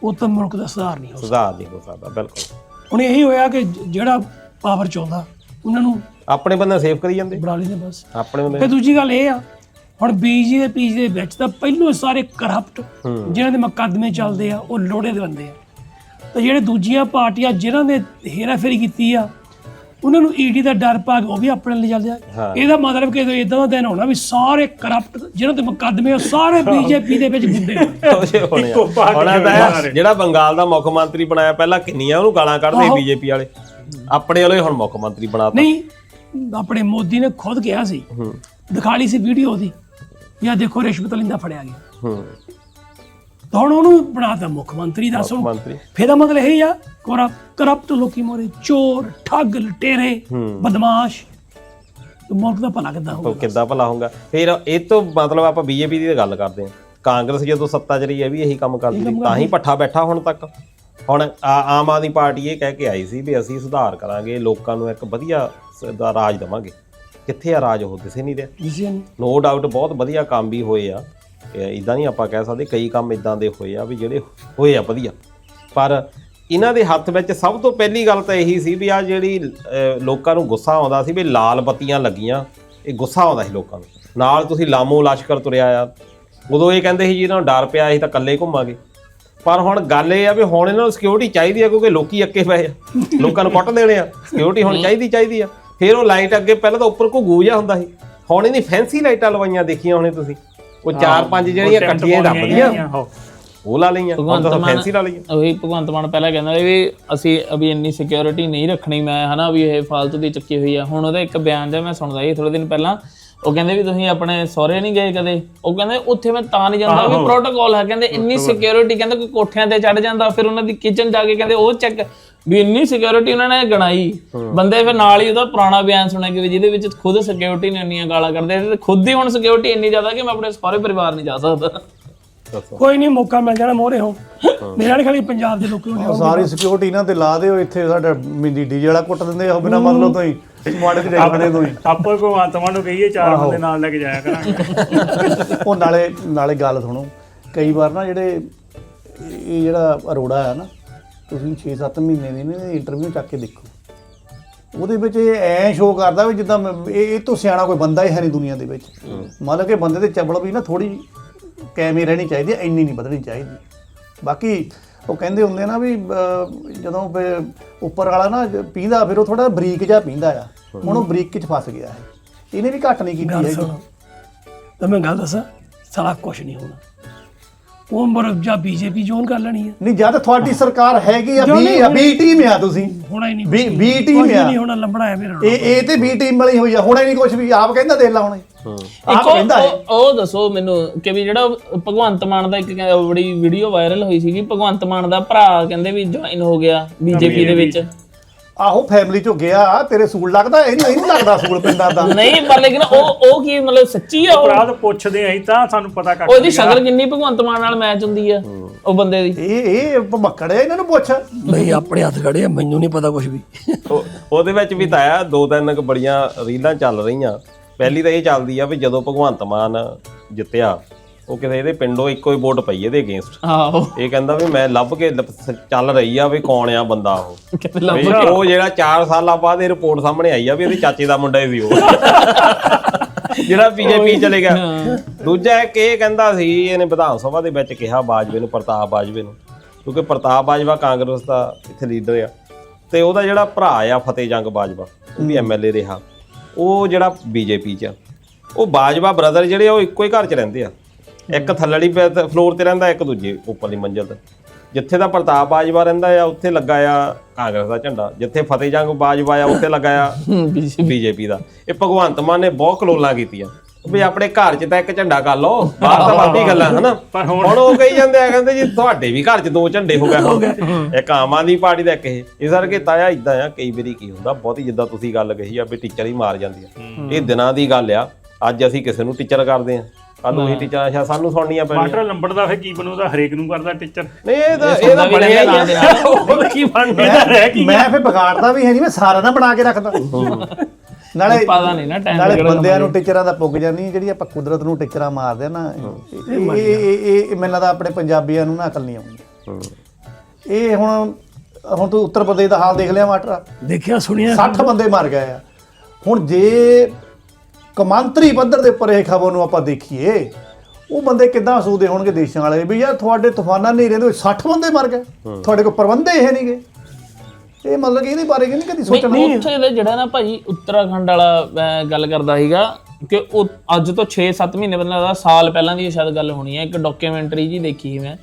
ਉਹ ਤਾਂ ਮੁਲਕ ਦਾ ਸੁਧਾਰ ਨਹੀਂ ਹੋ ਸਕਦਾ। ਸੁਧਾਰ ਨਹੀਂ ਹੋ ਸਕਦਾ ਬਿਲਕੁਲ। ਹੁਣ ਇਹੀ ਹੋਇਆ ਕਿ ਜਿਹੜਾ ਪਾਵਰ ਚਾਹੁੰਦਾ ਉਹਨਾਂ ਨੂੰ ਆਪਣੇ ਬੰਦੇ ਸੇਵ ਕਰੀ ਜਾਂਦੇ, ਬਣਾ ਲੈਂਦੇ ਬਸ। ਆਪਣੇ ਬੰਦੇ। ਤੇ ਦੂਜੀ ਗੱਲ ਇਹ ਆ, ਹੁਣ BJP ਦੇ ਵਿੱਚ ਤਾਂ ਪਹਿਲੋਂ ਸਾਰੇ ਕਰਪਟ ਜਿਨ੍ਹਾਂ ਦੇ ਮੁਕੱਦਮੇ ਚੱਲਦੇ ਆ ਉਹ ਲੋੜੇ ਦੇ ਬੰਦੇ ਆ, ਤੇ ਜਿਹੜੇ ਦੂਜੀਆਂ ਪਾਰਟੀਆਂ ਜਿਨ੍ਹਾਂ ਨੇ ਹੇਰਾਫੇਰੀ ਕੀਤੀ ਆ ਉਹਨਾਂ ਨੂੰ ED ਦਾ ਡਰ ਪਾ ਕੇ ਉਹ ਵੀ ਆਪਣੇ ਲਈ ਚੱਲਦੇ ਆ। ਇਹਦਾ ਮਤਲਬ ਕਿ ਇਦਾਂ ਦਾ ਦਿਨ ਹੋਣਾ ਵੀ ਸਾਰੇ ਕਰਪਟ ਜਿਨ੍ਹਾਂ ਦੇ ਮੁਕੱਦਮੇ ਆ ਸਾਰੇ BJP ਦੇ ਵਿੱਚ ਗੁੰਡੇ ਹੋਣੇ। ਹੁਣ ਤਾਂ ਜਿਹੜਾ ਬੰਗਾਲ ਦਾ ਮੁੱਖ ਮੰਤਰੀ ਬਣਾਇਆ ਪਹਿਲਾਂ ਕਿੰਨੀਆਂ ਉਹਨੂੰ ਗਾਲਾਂ ਕੱਢਦੇ BJP ਵਾਲੇ, ਆਪਣੇ ਵਾਲੇ ਹੁਣ ਮੁੱਖ ਮੰਤਰੀ ਬਣਾਤਾ। ਨਹੀਂ, ਆਪਣੇ ਮੋਦੀ ਨੇ ਖੁਦ ਕਿਹਾ ਸੀ, ਦਿਖਾ ਲਈ ਸੀ ਵੀਡੀਓ ਉਹਦੀ, ਜਾਂ ਦੇਖੋ ਰਿਸ਼ਵਤ ਲੈਂਦਾ ਫੜਿਆ ਗਿਆ, ਤਾਂ ਹੁਣ ਉਹਨੂੰ ਬਣਾਤਾ ਮੁੱਖ ਮੰਤਰੀ। ਦੱਸ ਹੁਣ ਮੰਤਰੀ ਫਿਰ ਦਾ ਮਤਲਬ ਇਹ ਆ ਕਰਪਟ ਲੋਕੀ ਮੋਰੇ, ਚੋਰ, ਠੱਗ, ਲਟੇਰੇ, ਬਦਮਾਸ਼, ਮੁਲਕ ਦਾ ਭਲਾ ਕਿੱਦਾਂ ਹੋਊਗਾ? ਕਿੱਦਾਂ ਭਲਾ ਹੋਊਗਾ? ਫਿਰ ਇਹ ਤੋਂ ਮਤਲਬ ਆਪਾਂ BJP ਦੀ ਗੱਲ ਕਰਦੇ ਹਾਂ। ਕਾਂਗਰਸ ਜਦੋਂ ਸੱਤਾ 'ਚ ਰਹੀ ਹੈ ਵੀ ਇਹੀ ਕੰਮ ਕਰਦੀ ਸੀ, ਤਾਂ ਹੀ ਪੱਠਾ ਬੈਠਾ ਹੁਣ ਤੱਕ। ਹੁਣ ਆਮ ਆਦਮੀ ਪਾਰਟੀ ਇਹ ਕਹਿ ਕੇ ਆਈ ਸੀ ਵੀ ਅਸੀਂ ਸੁਧਾਰ ਕਰਾਂਗੇ, ਲੋਕਾਂ ਨੂੰ ਇੱਕ ਵਧੀਆ ਦਾ ਰਾਜ ਦੇਵਾਂਗੇ। ਕਿੱਥੇ ਆ ਰਾਜ? ਉਹ ਦਿਸੇ ਨਹੀਂ ਰਿਹਾ। ਨੋ ਡਾਊਟ ਬਹੁਤ ਵਧੀਆ ਕੰਮ ਵੀ ਹੋਏ ਆ, ਇੱਦਾਂ ਨਹੀਂ ਆਪਾਂ ਕਹਿ ਸਕਦੇ, ਕਈ ਕੰਮ ਇੱਦਾਂ ਦੇ ਹੋਏ ਆ ਵੀ ਜਿਹੜੇ ਹੋਏ ਆ ਵਧੀਆ, ਪਰ ਇਹਨਾਂ ਦੇ ਹੱਥ ਵਿੱਚ ਸਭ ਤੋਂ ਪਹਿਲੀ ਗੱਲ ਤਾਂ ਇਹੀ ਸੀ ਵੀ ਆ ਜਿਹੜੀ ਲੋਕਾਂ ਨੂੰ ਗੁੱਸਾ ਆਉਂਦਾ ਸੀ ਵੀ ਲਾਲ ਬੱਤੀਆਂ ਲੱਗੀਆਂ, ਇਹ ਗੁੱਸਾ ਆਉਂਦਾ ਸੀ ਲੋਕਾਂ ਨੂੰ। ਨਾਲ ਤੁਸੀਂ ਲਾਮੋ ਲਸ਼ਕਰ ਤੁਰਿਆ ਆ, ਉਦੋਂ ਇਹ ਕਹਿੰਦੇ ਸੀ ਜੀ ਇਹਨਾਂ ਨੂੰ ਡਰ ਪਿਆ ਅਸੀਂ ਤਾਂ ਇਕੱਲੇ ਘੁੰਮਾਂਗੇ, ਪਰ ਹੁਣ ਗੱਲ ਇਹ ਆ ਵੀ ਹੁਣ ਇਹਨਾਂ ਨੂੰ ਸਿਕਿਉਰਿਟੀ ਚਾਹੀਦੀ ਆ, ਕਿਉਂਕਿ ਲੋਕੀ ਅੱਕੇ ਪਏ ਆ, ਲੋਕਾਂ ਨੂੰ ਕੁੱਟ ਦੇਣੇ ਆ, ਸਿਕਿਉਰਿਟੀ ਹੁਣ ਚਾਹੀਦੀ ਆ। ਫਿਰ ਉਹ ਲਾਈਟ ਅੱਗੇ ਪਹਿਲਾਂ ਤਾਂ ਉੱਪਰ ਘੁੱਗੂ ਜਿਹਾ ਹੁੰਦਾ ਸੀ, ਹੁਣ ਇਹਨੀ ਫੈਂਸੀ ਲਾਈਟਾਂ ਲਵਾਈਆਂ ਦੇਖੀਆਂ ਹੋਣੇ ਤੁਸੀਂ, ਉਹ 4-5 ਜਿਹੜੀਆਂ ਇਕੱਠੀਆਂ ਦੱਬਦੀਆਂ ਉਹ ਲਾ ਲਈਆਂ, ਹੁਣ ਤਾਂ ਫੈਂਸੀ ਲਾ ਲਈਆਂ। ਉਹੀ ਭਗਵੰਤ ਮਾਨ ਪਹਿਲਾਂ ਕਹਿੰਦਾ ਵੀ ਅਸੀਂ ਅਭੀ ਇੰਨੀ ਸਿਕਿਉਰਿਟੀ ਨਹੀਂ ਰੱਖਣੀ ਮੈਂ, ਹਨਾ ਵੀ ਇਹ ਫਾਲਤੂ ਦੀ ਚੱਕੀ ਹੋਈ ਆ। ਹੁਣ ਉਹਦਾ ਇੱਕ ਬਿਆਨ ਜਿਹਾ ਮੈਂ ਸੁਣਦਾ ਸੀ ਥੋੜੇ ਦਿਨ ਪਹਿਲਾਂ, ਉਹ ਕਹਿੰਦੇ ਵੀ ਤੁਸੀਂ ਆਪਣੇ ਸਹੁਰੇ ਨਹੀਂ ਗਏ ਕਦੇ? ਉਹ ਕਹਿੰਦੇ ਉੱਥੇ ਮੈਂ ਤਾਂ ਨਹੀਂ ਜਾਂਦਾ ਵੀ ਪ੍ਰੋਟੋਕਾਲ ਹੈ, ਕਹਿੰਦੇ ਇੰਨੀ ਸਿਕਿਉਰਿਟੀ, ਕਹਿੰਦੇ ਕੋਈ ਕੋਠਿਆਂ ਤੇ ਚੜ ਜਾਂਦਾ, ਫਿਰ ਉਹਨਾਂ ਦੀ ਕਿਚਨ ਜਾ ਕੇ ਕਹਿੰਦੇ ਉਹ ਚੈੱਕ, ਵੀ ਇੰਨੀ ਸਿਕਿਉਰਿਟੀ ਉਹਨਾਂ ਨੇ ਗਣਾਈ ਬੰਦੇ। ਫਿਰ ਨਾਲ ਹੀ ਉਹਦਾ ਪੁਰਾਣਾ ਬਿਆਨ ਸੁਣਿਆ ਕਿ ਜਿਹਦੇ ਵਿੱਚ ਖੁਦ ਸਿਕਿਉਰਿਟੀ ਨੇ ਇੰਨੀਆਂ ਗਾਲਾਂ ਕੱਢਦੇ ਤੇ ਖੁਦ ਹੀ ਹੁਣ ਸਿਕਿਉਰਿਟੀ ਇੰਨੀ ਜ਼ਿਆਦਾ ਕਿ ਮੈਂ ਆਪਣੇ ਸਾਰੇ ਪਰਿਵਾਰ ਨਹੀਂ ਜਾ ਸਕਦਾ। ਕੋਈ ਨਹੀਂ, ਮੌਕਾ ਮਿਲ ਜਾਣਾ ਮੋਹਰੇ ਹੋ। ਮੇਰਾ ਨਹੀਂ ਖਾਲੀ ਪੰਜਾਬ ਦੇ ਲੋਕਾਂ ਨੂੰ ਸਾਰੀ ਸਿਕਿਉਰਿਟੀ ਇਹਨਾਂ ਤੇ ਲਾ ਦਿਓ, ਇੱਥੇ ਸਾਡਾ ਮਿੰਦੀ ਡੀ ਵਾਲਾ ਕੁੱਟ ਦਿੰਦੇ ਆ ਬਿਨਾਂ ਮਤਲਬ ਤੋਂ ਹੀ, ਮਾੜੇ ਤੇ ਦੇਖਦੇ ਤੋਂ ਹੀ। ਆਪਾਂ ਭਗਵੰਤ ਮਾਨ ਨੂੰ ਕਹੀਏ 4 ਬੰਦੇ ਨਾਲ ਲੈ ਕੇ ਜਾਇਆ ਕਰਾਂਗੇ। ਉਹ ਨਾਲੇ ਗੱਲ ਸੁਣੋ, ਕਈ ਵਾਰ ਨਾ ਜਿਹੜੇ ਇਹ ਜਿਹੜਾ ਅਰੋੜਾ ਆ ਨਾ, ਤੁਸੀਂ 6-7 ਮਹੀਨੇ ਦੀ ਨੇ ਇੰਟਰਵਿਊ ਚੱਕ ਕੇ ਦੇਖੋ, ਉਹਦੇ ਵਿੱਚ ਇਹ ਐਂ ਸ਼ੋਅ ਕਰਦਾ ਵੀ ਜਿੱਦਾਂ ਇਹ ਤੋਂ ਸਿਆਣਾ ਕੋਈ ਬੰਦਾ ਹੀ ਹੈ ਨਹੀਂ ਦੁਨੀਆ ਦੇ ਵਿੱਚ। ਮਤਲਬ ਕਿ ਬੰਦੇ ਦੇ ਚੱਬਲ ਵੀ ਨਾ ਥੋੜੀ ਕੈਮੇ ਰਹਿਣੀ ਚਾਹੀਦੀ, ਇੰਨੀ ਨਹੀਂ ਵਧਣੀ ਚਾਹੀਦੀ। ਬਾਕੀ ਉਹ ਕਹਿੰਦੇ ਹੁੰਦੇ ਨਾ ਵੀ ਜਦੋਂ ਉੱਪਰ ਵਾਲਾ ਨਾ ਪੀਂਦਾ ਫਿਰ ਉਹ ਥੋੜਾ ਬਰੀਕ ਜਿਹਾ ਪੀਂਦਾ ਆ, ਹੁਣ ਉਹ ਬਰੀਕ 'ਚ ਫਸ ਗਿਆ ਹੈ, ਇਹਨੇ ਵੀ ਘੱਟ ਨਹੀਂ ਕੀਤੀ ਹੈਗੀ। ਤਾਂ ਮੈਂ ਗੱਲ ਦੱਸਾਂ, ਸਾਰਾ ਕੁਛ ਨਹੀਂ ਹੋਣਾ, ਉਹ ਮਰਬ ਜਾਂ BJP ਜੋਨ ਕਰ ਲੈਣੀ ਹੈ। ਨਹੀਂ ਜਦ ਤੁਹਾਡੀ ਸਰਕਾਰ ਹੈਗੀ ਆ, ਬੀ ਟੀਮ ਆ, ਤੁਸੀਂ ਹੋਣਾ ਹੀ ਨਹੀਂ, ਬੀ ਟੀਮ ਆ, ਨਹੀਂ ਹੋਣਾ, ਲੰਬੜਾ ਹੈ ਮੇਰਾ। ਇਹ ਤੇ ਬੀ ਟੀਮ ਵਾਲੀ ਹੋਈ ਆ, ਹੋਣਾ ਹੀ ਨਹੀਂ ਕੁਝ ਵੀ। ਆਪ ਕਹਿੰਦਾ ਦੇਖ ਲਾ ਹੁਣ ਉਹ ਦੱਸੋ ਮੈਨੂੰ ਕਿ ਵੀ ਜਿਹੜਾ ਭਗਵੰਤ ਮਾਨ ਦਾ ਇੱਕ ਬੜੀ ਵੀਡੀਓ ਵਾਇਰਲ ਹੋਈ ਸੀਗੀ, ਭਗਵੰਤ ਮਾਨ ਦਾ ਭਰਾ ਕਹਿੰਦੇ ਵੀ ਜੁਆਇਨ ਹੋ ਗਿਆ BJP ਦੇ ਵਿੱਚ। ਆਹੋ ਫੈਮਿਲੀ ਚੋਂ ਗਿਆ, ਤੇਰੇ ਸੂਲ ਲੱਗਦਾ, ਇਹਨੂੰ ਲੱਗਦਾ ਸੂਲ ਪਿੰਡਾਂ ਦਾ ਨਹੀਂ, ਪਰ ਲੇਕਿਨ ਉਹ ਕੀ ਮਤਲਬ ਸੱਚੀ ਆ? ਅਪਰਾਧ ਪੁੱਛਦੇ ਆਂ ਤਾਂ ਸਾਨੂੰ ਪਤਾ ਕਰ ਉਹਦੀ ਸ਼ਕਲ ਕਿੰਨੀ ਭਗਵੰਤ ਮਾਨ ਨਾਲ ਮੈਚ ਹੁੰਦੀ ਆ ਉਹ ਬੰਦੇ ਦੀ? ਇਹ ਭਮੱਕੜ ਹੈ, ਇਹਨਾਂ ਨੂੰ ਪੁੱਛ। ਨਹੀਂ, ਆਪਣੇ ਹੱਥ ਖੜੇ ਆ, ਮੈਨੂੰ ਨਹੀਂ ਪਤਾ ਕੁਝ ਵੀ। ਉਹਦੇ ਵਿੱਚ ਵੀ ਤਾਂ ਆਇਆ 2-3 ਬੜੀਆਂ ਰੀਲਾਂ ਚੱਲ ਰਹੀਆਂ। ਪਹਿਲੀ ਤਾਂ ਇਹ ਚੱਲਦੀ ਆ ਵੀ ਜਦੋਂ ਭਗਵੰਤ ਮਾਨ ਜਿੱਤਿਆ, ਉਹ ਕਿਸੇ ਇਹਦੇ ਪਿੰਡੋਂ ਇੱਕੋ ਹੀ ਵੋਟ ਪਈ ਇਹਦੇ ਅਗੇਂਸਟ। ਆਹੋ, ਇਹ ਕਹਿੰਦਾ ਵੀ ਮੈਂ ਲੱਭ ਕੇ ਚੱਲ ਰਹੀ ਆ ਵੀ ਕੌਣ ਆ ਬੰਦਾ ਉਹ। ਉਹ ਜਿਹੜਾ 4 ਸਾਲਾਂ ਬਾਅਦ ਇਹ ਰਿਪੋਰਟ ਸਾਹਮਣੇ ਆਈ ਆ ਵੀ ਇਹਦੇ ਚਾਚੇ ਦਾ ਮੁੰਡਾ ਹੀ ਸੀ ਉਹ ਜਿਹੜਾ BJP ਚਲੇ ਗਿਆ। ਦੂਜਾ ਇੱਕ ਇਹ ਕਹਿੰਦਾ ਸੀ, ਇਹਨੇ ਵਿਧਾਨ ਸਭਾ ਦੇ ਵਿੱਚ ਕਿਹਾ ਬਾਜਵੇ ਨੂੰ, ਪ੍ਰਤਾਪ ਬਾਜਵੇ ਨੂੰ, ਕਿਉਂਕਿ ਪ੍ਰਤਾਪ ਬਾਜਵਾ ਕਾਂਗਰਸ ਦਾ ਇੱਥੇ ਲੀਡਰ ਆ, ਤੇ ਉਹਦਾ ਜਿਹੜਾ ਭਰਾ ਆ ਫਤਿਹ ਜੰਗ ਬਾਜਵਾ, ਉਹ ਵੀ MLA ਰਿਹਾ, ਉਹ ਜਿਹੜਾ BJP 'ਚ। ਉਹ ਬਾਜਵਾ ਬ੍ਰਦਰ ਜਿਹੜੇ ਉਹ ਇੱਕੋ ਹੀ ਘਰ 'ਚ ਰਹਿੰਦੇ ਆ, ਇੱਕ ਥੱਲੜੀ ਫਲੋਰ ਤੇ ਰਹਿੰਦਾ, ਇੱਕ ਦੂਜੇ ਉੱਪਰਲੀ ਮੰਜ਼ਿਲ ਤੇ। ਜਿੱਥੇ ਦਾ ਪ੍ਰਤਾਪ ਬਾਜਵਾ ਰਹਿੰਦਾ ਆ ਉੱਥੇ ਲੱਗਾ ਆ ਕਾਂਗਰਸ ਦਾ ਝੰਡਾ, ਜਿੱਥੇ ਫਤਿਹ ਜੰਗ ਬਾਜਵਾ ਆ ਉੱਥੇ ਲੱਗਾ ਆ BJP ਦਾ। ਇਹ ਭਗਵੰਤ ਮਾਨ ਨੇ ਬਹੁਤ ਕਲੋਲਾਂ ਕੀਤੀਆਂ ਵੀ ਆਪਣੇ ਘਰ 'ਚ ਤਾਂ ਇੱਕ ਝੰਡਾ ਕਰ ਲਓ, ਬਾਹਰ ਤਾਂ ਵੱਡੀ ਗੱਲਾਂ ਹਨਾ। ਪਰ ਹੁਣ ਉਹ ਕਹੀ ਜਾਂਦੇ ਆ, ਕਹਿੰਦੇ ਜੀ ਤੁਹਾਡੇ ਵੀ ਘਰ 'ਚ 2 ਝੰਡੇ ਹੋ ਗਏ, ਇੱਕ ਆਮ ਆਦਮੀ ਪਾਰਟੀ ਦਾ ਇੱਕ ਇਹ। ਇਸ ਕਰਕੇ ਤਾਇਆ ਇਦਾਂ ਆ, ਕਈ ਵਾਰੀ ਕੀ ਹੁੰਦਾ ਬਹੁਤੀ, ਜਿੱਦਾਂ ਤੁਸੀਂ ਗੱਲ ਕਹੀ ਆ ਵੀ ਟੀਚਰ ਹੀ ਮਾਰ ਜਾਂਦੀ ਆ, ਇਹ ਦਿਨਾਂ ਦੀ ਗੱਲ ਆ। ਅੱਜ ਅਸੀਂ ਕਿਸੇ ਨੂੰ ਟੀਚਰ ਕਰਦੇ ਆ, ਕੱਲ ਨੂੰ ਉਹੀ ਟੀਚਰ ਅੱਛਾ ਸਾਨੂੰ ਸੁਣਨੀਆਂ ਪੈਣੀਆਂ। ਮਾਸਟਰ ਲੰਬੜ ਦਾ ਫਿਰ ਕੀ ਬਣੂਗਾ, ਹਰੇਕ ਨੂੰ ਕਰਦਾ ਟੀਚਰ। ਨਹੀਂ ਇਹ ਤਾਂ ਬਣਿਆ ਹੀ ਆ। ਉਹ ਕੀ ਬਣਦਾ ਰਹਿ ਕੀ ਮੈਂ ਫਿਰ ਵਿਗਾੜਦਾ ਵੀ ਹੈ ਨਹੀਂ, ਮੈਂ ਸਾਰਿਆਂ ਦਾ ਬਣਾ ਕੇ ਰੱਖਦਾ। ਨਾਲੇ ਪਤਾ ਨਹੀਂ ਨਾ ਟਾਈਮ ਨਾਲੇ ਬੰਦਿਆਂ ਨੂੰ ਟੀਚਰਾਂ ਦਾ ਪੁੱਗ ਜਾਂਦੀ, ਜਿਹੜੀ ਆਪਾਂ ਕੁਦਰਤ ਨੂੰ ਟੀਚਰਾਂ ਮਾਰਦੇ ਆ ਨਾ, ਇਹ ਮੈਨੂੰ ਲੱਗਦਾ ਆਪਣੇ ਪੰਜਾਬੀਆਂ ਨੂੰ ਨਾ ਅਕਲ ਨਹੀਂ ਆਉਂਦੀ। ਇਹ ਹੁਣ ਤੂੰ ਉੱਤਰ ਪ੍ਰਦੇਸ਼ ਦਾ ਹਾਲ ਦੇਖ ਲਿਆ ਮਾਸਟਰ, ਦੇਖਿਆ ਸੁਣਿਆ 60 ਬੰਦੇ ਮਰ ਗਏ ਆ। ਹੁਣ ਜੇ ਕੌਮਾਂਤਰੀ ਪੱਧਰ ਦੇ ਉੱਪਰ ਇਹ ਖਬਰ ਨੂੰ ਆਪਾਂ ਦੇਖੀਏ, ਉਹ ਬੰਦੇ ਕਿੱਦਾਂ ਸੂਦੇ ਹੋਣਗੇ ਦੇਸ਼ਾਂ ਵਾਲੇ ਵੀ ਯਾਰ ਤੁਹਾਡੇ ਤੂਫਾਨਾਂ ਨਹੀਂ ਰਹਿੰਦੇ 60 ਬੰਦੇ ਮਰ ਗਏ, ਤੁਹਾਡੇ ਕੋਲ ਪ੍ਰਬੰਧ ਇਹ ਨਹੀਂਗੇ। ਇਹ ਮਤਲਬ ਕਿ ਇਹਦੇ ਬਾਰੇ ਨਹੀਂ ਕਦੀ ਸੋਚਣਾ। ਉੱਥੇ ਦੇ ਜਿਹੜਾ ਨਾ ਭਾਜੀ ਉੱਤਰਾਖੰਡ ਵਾਲਾ ਮੈਂ ਗੱਲ ਕਰਦਾ ਸੀਗਾ ਕਿ ਉਹ ਅੱਜ ਤੋਂ 6-7 ਮਹੀਨੇ ਪਹਿਲਾਂ, ਸਾਲ ਪਹਿਲਾਂ ਦੀ ਸ਼ਾਇਦ ਗੱਲ ਹੋਣੀ ਹੈ, ਇੱਕ ਡਾਕੂਮੈਂਟਰੀ ਜੀ ਦੇਖੀ ਸੀ ਮੈਂ।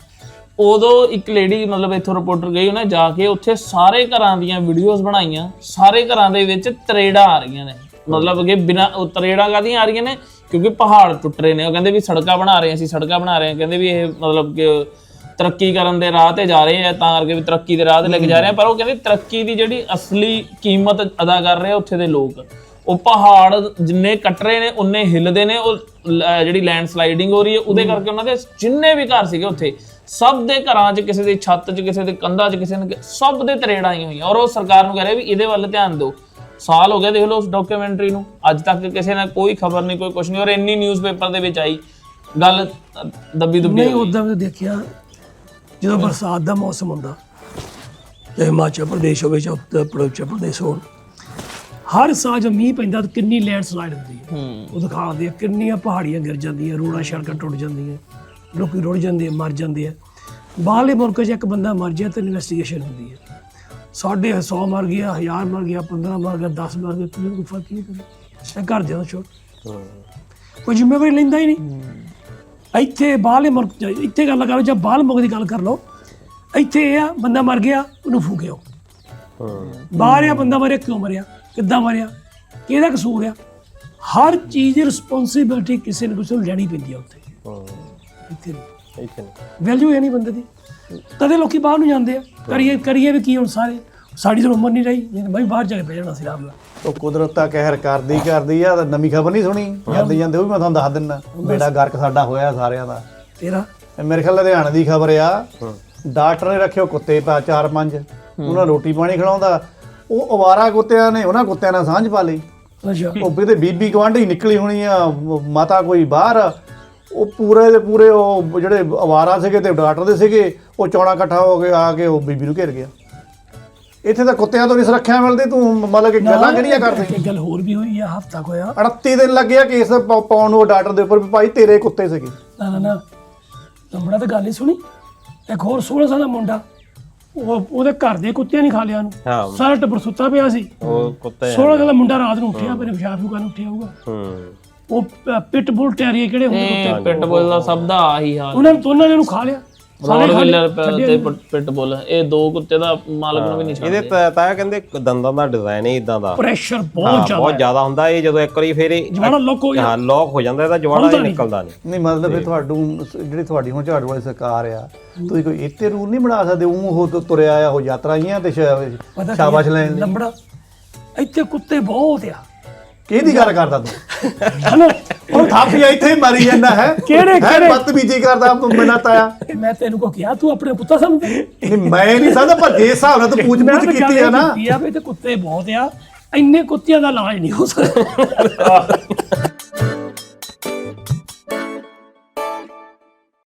ਉਦੋਂ ਇੱਕ ਲੇਡੀ ਮਤਲਬ ਇੱਥੋਂ ਰਿਪੋਰਟਰ ਗਈ, ਉਹਨੇ ਜਾ ਕੇ ਉੱਥੇ ਸਾਰੇ ਘਰਾਂ ਦੀਆਂ ਵੀਡੀਓਜ਼ ਬਣਾਈਆਂ, ਸਾਰੇ ਘਰਾਂ ਦੇ ਵਿੱਚ ਤਰੇੜਾਂ ਆ ਰਹੀਆਂ ਨੇ, ਮਤਲਬ ਕਿ ਬਿਨਾਂ ਤਰੇੜਾਂ ਕਾਹਦੀਆਂ ਆ ਰਹੀਆਂ ਨੇ ਕਿਉਂਕਿ ਪਹਾੜ ਟੁੱਟ ਰਹੇ ਨੇ। ਉਹ ਕਹਿੰਦੇ ਵੀ ਸੜਕਾਂ ਬਣਾ ਰਹੇ ਅਸੀਂ, ਸੜਕਾਂ ਬਣਾ ਰਹੇ ਹਾਂ, ਕਹਿੰਦੇ ਵੀ ਇਹ ਮਤਲਬ ਕਿ ਤਰੱਕੀ ਕਰਨ ਦੇ ਰਾਹ ਤੇ ਜਾ ਰਹੇ ਆ, ਤਾਂ ਕਰਕੇ ਵੀ ਤਰੱਕੀ ਦੇ ਰਾਹ ਤੇ ਲੈ ਕੇ ਜਾ ਰਹੇ ਆ। ਪਰ ਉਹ ਕਹਿੰਦੇ ਤਰੱਕੀ ਦੀ ਜਿਹੜੀ ਅਸਲੀ ਕੀਮਤ ਅਦਾ ਕਰ ਰਹੇ ਆ ਉੱਥੇ ਦੇ ਲੋਕ। ਉਹ ਪਹਾੜ ਜਿੰਨੇ ਕੱਟ ਰਹੇ ਨੇ ਉਨੇ ਹਿੱਲਦੇ ਨੇ, ਉਹ ਜਿਹੜੀ ਲੈਂਡ ਸਲਾਈਡਿੰਗ ਹੋ ਰਹੀ ਹੈ ਉਹਦੇ ਕਰਕੇ ਉਹਨਾਂ ਦੇ ਜਿੰਨੇ ਵੀ ਘਰ ਸੀਗੇ ਉੱਥੇ ਸਭ ਦੇ ਘਰਾਂ 'ਚ, ਕਿਸੇ ਦੀ ਛੱਤ 'ਚ, ਕਿਸੇ ਦੇ ਕੰਧਾਂ 'ਚ, ਕਿਸੇ ਨੇ ਸਭ ਦੇ ਤਰੇੜਾਂ ਆਈਆਂ ਹੋਈਆਂ। ਔਰ ਉਹ ਸਰਕਾਰ ਨੂੰ ਕਹਿ ਰਿਹਾ ਵੀ ਇਹਦੇ ਵੱਲ ਧਿਆਨ ਦਿਓ। ਸਾਲ ਹੋ ਗਿਆ ਦੇਖ ਲਓ ਉਸ ਡਾਕੂਮੈਂਟਰੀ ਨੂੰ, ਅੱਜ ਤੱਕ ਕਿਸੇ ਨੇ ਕੋਈ ਖਬਰ ਨਹੀਂ, ਕੋਈ ਕੁਛ ਨਹੀਂ। ਔਰ ਇੰਨੀ ਨਿਊਜ਼ਪੇਪਰ ਦੇ ਵਿੱਚ ਆਈ ਗੱਲ ਦੱਬੀ ਦੁੱਬੀ ਨਹੀਂ। ਉੱਦਾਂ ਮੈਂ ਦੇਖਿਆ ਜਦੋਂ ਬਰਸਾਤ ਦਾ ਮੌਸਮ ਹੁੰਦਾ, ਤੇ ਹਿਮਾਚਲ ਪ੍ਰਦੇਸ਼ ਹੋਵੇ ਜਾਂ ਉੱਤਰ ਪ੍ਰਦੇਸ਼ ਹੋਣ, ਹਰ ਸਾਲ ਜਦ ਮੀਂਹ ਪੈਂਦਾ ਤਾਂ ਕਿੰਨੀ ਲੈਂਡ ਸਲਾਈਡ ਹੁੰਦੀ ਹੈ। ਉਹ ਦਿਖਾਉਂਦੇ ਆ ਕਿੰਨੀਆਂ ਪਹਾੜੀਆਂ ਗਿਰ ਜਾਂਦੀਆਂ, ਰੋਡਾਂ ਸੜਕਾਂ ਟੁੱਟ ਜਾਂਦੀਆਂ, ਲੋਕੀ ਰੁੜ ਜਾਂਦੇ, ਮਰ ਜਾਂਦੇ ਆ। ਬਾਹਰਲੇ ਮੁਲਕ 'ਚ ਇੱਕ ਬੰਦਾ ਮਰ ਜਾਏ ਤਾਂ ਇਨਵੈਸਟੀਗੇਸ਼ਨ ਹੁੰਦੀ ਹੈ। ਸਾਡੇ 100 ਮਰ ਗਿਆ, 1000 ਮਰ ਗਿਆ, 15 ਮਰ ਗਿਆ, 10 ਮਰ ਗਿਆ, ਕੋਈ ਫਰਕ ਨਹੀਂ ਪੈਂਦਾ। ਘਰ ਦੇ ਛੋਟ ਕੋਈ ਜ਼ਿੰਮੇਵਾਰੀ ਲੈਂਦਾ ਹੀ ਨਹੀਂ। ਇੱਥੇ ਬਾਹਰਲੇ ਮੁਲਕ 'ਚ ਇੱਥੇ ਗੱਲ ਕਰੋ, ਜਾਂ ਬਾਹਰਲੇ ਮੁਲਕ ਦੀ ਗੱਲ ਕਰ ਲਓ, ਇੱਥੇ ਇਹ ਆ ਬੰਦਾ ਮਰ ਗਿਆ ਉਹਨੂੰ ਫੂਕਿਓ। ਬਾਹਰ ਆ ਬੰਦਾ ਮਰਿਆ, ਕਿਉਂ ਮਰਿਆ, ਕਿੱਦਾਂ ਮਰਿਆ, ਕਿਹਦਾ ਕਸੂਰ ਆ। ਹਰ ਚੀਜ਼ ਦੀ ਰਿਸਪੌਂਸਿਬਿਲਿਟੀ ਕਿਸੇ ਨੂੰ ਕਿਸੇ ਨੂੰ ਲੈਣੀ ਪੈਂਦੀ ਆ ਉੱਥੇ। ਇੱਥੇ ਵੈਲਿਊ ਹੈ ਨਹੀਂ ਬੰਦੇ ਦੀ, ਤਦੇ ਲੋਕੀ ਬਾਹਰ ਨੂੰ ਜਾਂਦੇ ਆ। ਕਰੀਏ ਵੀ ਕੀ ਹੁਣ, ਸਾਰੇ ਸਾਡੀ ਤਾਂ ਉਮਰ ਨਹੀਂ ਰਹੀ, ਬਈ ਬਾਹਰ ਜਾ ਕੇ ਬਹਿ ਜਾਣਾ ਸੀ ਆਰਾਮ ਨਾਲ। ਉਹ ਕੁਦਰਤ ਤਾਂ ਕਹਿਰ ਕਰਦੀ ਆ। ਨਵੀਂ ਖਬਰ ਨਹੀਂ ਸੁਣੀ ਜਾਂਦੇ ਉਹ ਵੀ ਮੈਂ ਤੁਹਾਨੂੰ ਦੱਸ ਦਿੰਦਾ। ਬੇੜਾ ਗਰਕ ਸਾਡਾ ਹੋਇਆ ਸਾਰਿਆਂ ਦਾ। ਤੇਰਾ ਮੇਰੇ ਖਿਆਲ ਲੁਧਿਆਣੇ ਦੀ ਖਬਰ ਆ, ਡਾਕਟਰ ਨੇ ਰੱਖਿਓ ਕੁੱਤੇ 4-5, ਉਹਨਾਂ ਰੋਟੀ ਪਾਣੀ ਖਿਲਾਉਂਦਾ। ਉਹ ਅਵਾਰਾ ਕੁੱਤਿਆਂ ਨੇ ਉਹਨਾਂ ਕੁੱਤਿਆਂ ਨਾਲ ਸਾਂਝ ਪਾ ਲਈ। ਅੱਛਾ, ਉਹ ਕਿਤੇ ਬੀਬੀ ਗਵਾਂਢੀ ਨਿਕਲੀ ਹੋਣੀ ਆ, ਮਾਤਾ ਕੋਈ ਬਾਹਰ। ਉਹ ਪੂਰੇ ਦੇ ਪੂਰੇ ਉਹ ਜਿਹੜੇ ਅਵਾਰਾ ਸੀਗੇ ਤੇ ਡਾਕਟਰ ਦੇ ਸੀਗੇ, ਉਹ ਚੌੜਾ ਇਕੱਠਾ ਹੋ ਕੇ ਆ ਕੇ ਉਹ ਬੀਬੀ ਨੂੰ ਘੇਰ ਗਿਆ। ਇੱਥੇ ਤਾਂ ਕੁੱਤਿਆਂ ਤੋਂ ਨਹੀਂ ਸੁਰੱਖਿਆ ਮਿਲਦੀ, ਤੂੰ ਮਤਲਬ ਕਿ ਗੱਲਾਂ ਕਿਹੜੀਆਂ ਕਰਦੇ। ਇੱਕ ਗੱਲ ਹੋਰ ਵੀ ਹੋਈ ਆ, ਹਫ਼ਤਾ ਕੁ ਹੋਇਆ 38 ਦਿਨ ਲੱਗੇ ਆ ਕੇਸ ਪਾਉਣ ਨੂੰ ਡਾਕਟਰ ਦੇ ਉੱਪਰ ਵੀ ਭਾਈ ਤੇਰੇ ਕੁੱਤੇ ਸੀਗੇ। ਨਾ ਲੰਬੜਾ ਤਾਂ ਗੱਲ ਹੀ ਸੁਣੀ। ਇੱਕ ਹੋਰ 16 ਸਾਲ ਦਾ ਮੁੰਡਾ, ਉਹਦੇ ਘਰ ਦੇ ਕੁੱਤਿਆਂ ਨਹੀਂ ਖਾ ਲਿਆ ਉਹਨੂੰ, ਸਾਰਾ ਟੱਬਰ ਸੁੱਤਾ ਪਿਆ ਸੀ। ਉਹ ਕੁੱਤੇ 16 ਸਾਲ ਦਾ ਮੁੰਡਾ ਰਾਤ ਨੂੰ ਉੱਠਿਆ, ਮੇਰੇ ਪਿਸ਼ਾਬ ਨੂੰ ਉੱਠਿਆ ਹੋਊਗਾ। ਉਹ ਪਿਟ ਬੁਲ ਟੈਰੀਏ ਕਿਹੜੇ ਹੁੰਦੇ ਕੁੱਤੇ, ਪਿਟ ਬੁੱਲ ਦਾ ਸਭ ਦਾ ਆਹੀ ਹਾਲ। ਉਹਨਾਂ ਨੇ ਉਹਨੂੰ ਖਾ ਲਿਆ। ਰੋਡਵਿਲਰ ਤੇ ਪਿਟ ਬੁੱਲ, ਇਹ ਦੋ ਕੁੱਤੇ ਦਾ ਮਾਲਕ ਨੂੰ ਵੀ ਨਹੀਂ ਛੱਡਦੇ। ਇਹਦੇ ਤਾਂ ਕਹਿੰਦੇ ਦੰਦਾਂ ਦਾ ਡਿਜ਼ਾਈਨ ਹੀ ਇਦਾਂ ਦਾ, ਪ੍ਰੈਸ਼ਰ ਬਹੁਤ ਜ਼ਿਆਦਾ ਹੁੰਦਾ। ਇਹ ਜਦੋਂ ਇੱਕ ਵਾਰੀ ਫੇਰ ਜਵਾੜਾ ਲੋਕ ਹੋ ਹਾਂ ਲੋਕ ਹੋ ਜਾਂਦਾ, ਇਹਦਾ ਜਵਾੜਾ ਹੀ ਨਿਕਲਦਾ ਨਹੀਂ। ਮਤਲਬ ਫਿਰ ਜਿਹੜੀ ਤੁਹਾਡੀ ਹੁਣ ਝਾੜੂ ਵਾਲੀ ਸਰਕਾਰ ਆ, ਤੁਸੀਂ ਕੋਈ ਇੱਥੇ ਰੂਲ ਨਹੀਂ ਬਣਾ ਸਕਦੇ। ਉਹ ਤੁਰਿਆ ਆ ਉਹ ਯਾਤਰਾਈਆਂ ਤੇ ਸ਼ਾਬਾਸ਼ ਲੈਣ ਲਈ। ਲੰਬੜਾ ਇੱਥੇ ਕੁੱਤੇ ਬਹੁਤ ਆ। ਕਿਹਦੀ ਗੱਲ ਕਰਦਾ ਤੂੰ? ਹਨਾ ਉਹ ਥਾਪੀਆ ਇੱਥੇ ਹੀ ਮਾਰੀ ਜਾਂਦਾ ਹੈ। ਕਿਹੜੇ ਬਦਤਮੀਜੀ ਕਰਦਾ ਬਿਨਾਂ ਤਾਇਆ। ਮੈਂ ਤੈਨੂੰ ਕੋ ਕਿਹਾ ਤੂੰ ਆਪਣੇ ਪੁੱਤਾਂ ਸਮਝਦਾ ਨਹੀਂ ਮੈਂ ਨਹੀਂ ਸਮਝਦਾ, ਪਰ ਜੇ ਹਿਸਾਬ ਨਾਲ ਤੂੰ ਪੁੱਛ ਕੀਤੀ ਆ ਨਾ। ਤੇ ਕੁੱਤੇ ਬਹੁਤ ਆ, ਇੰਨੇ ਕੁੱਤਿਆਂ ਦਾ ਇਲਾਜ ਨਹੀਂ ਹੋ ਸਕਦਾ।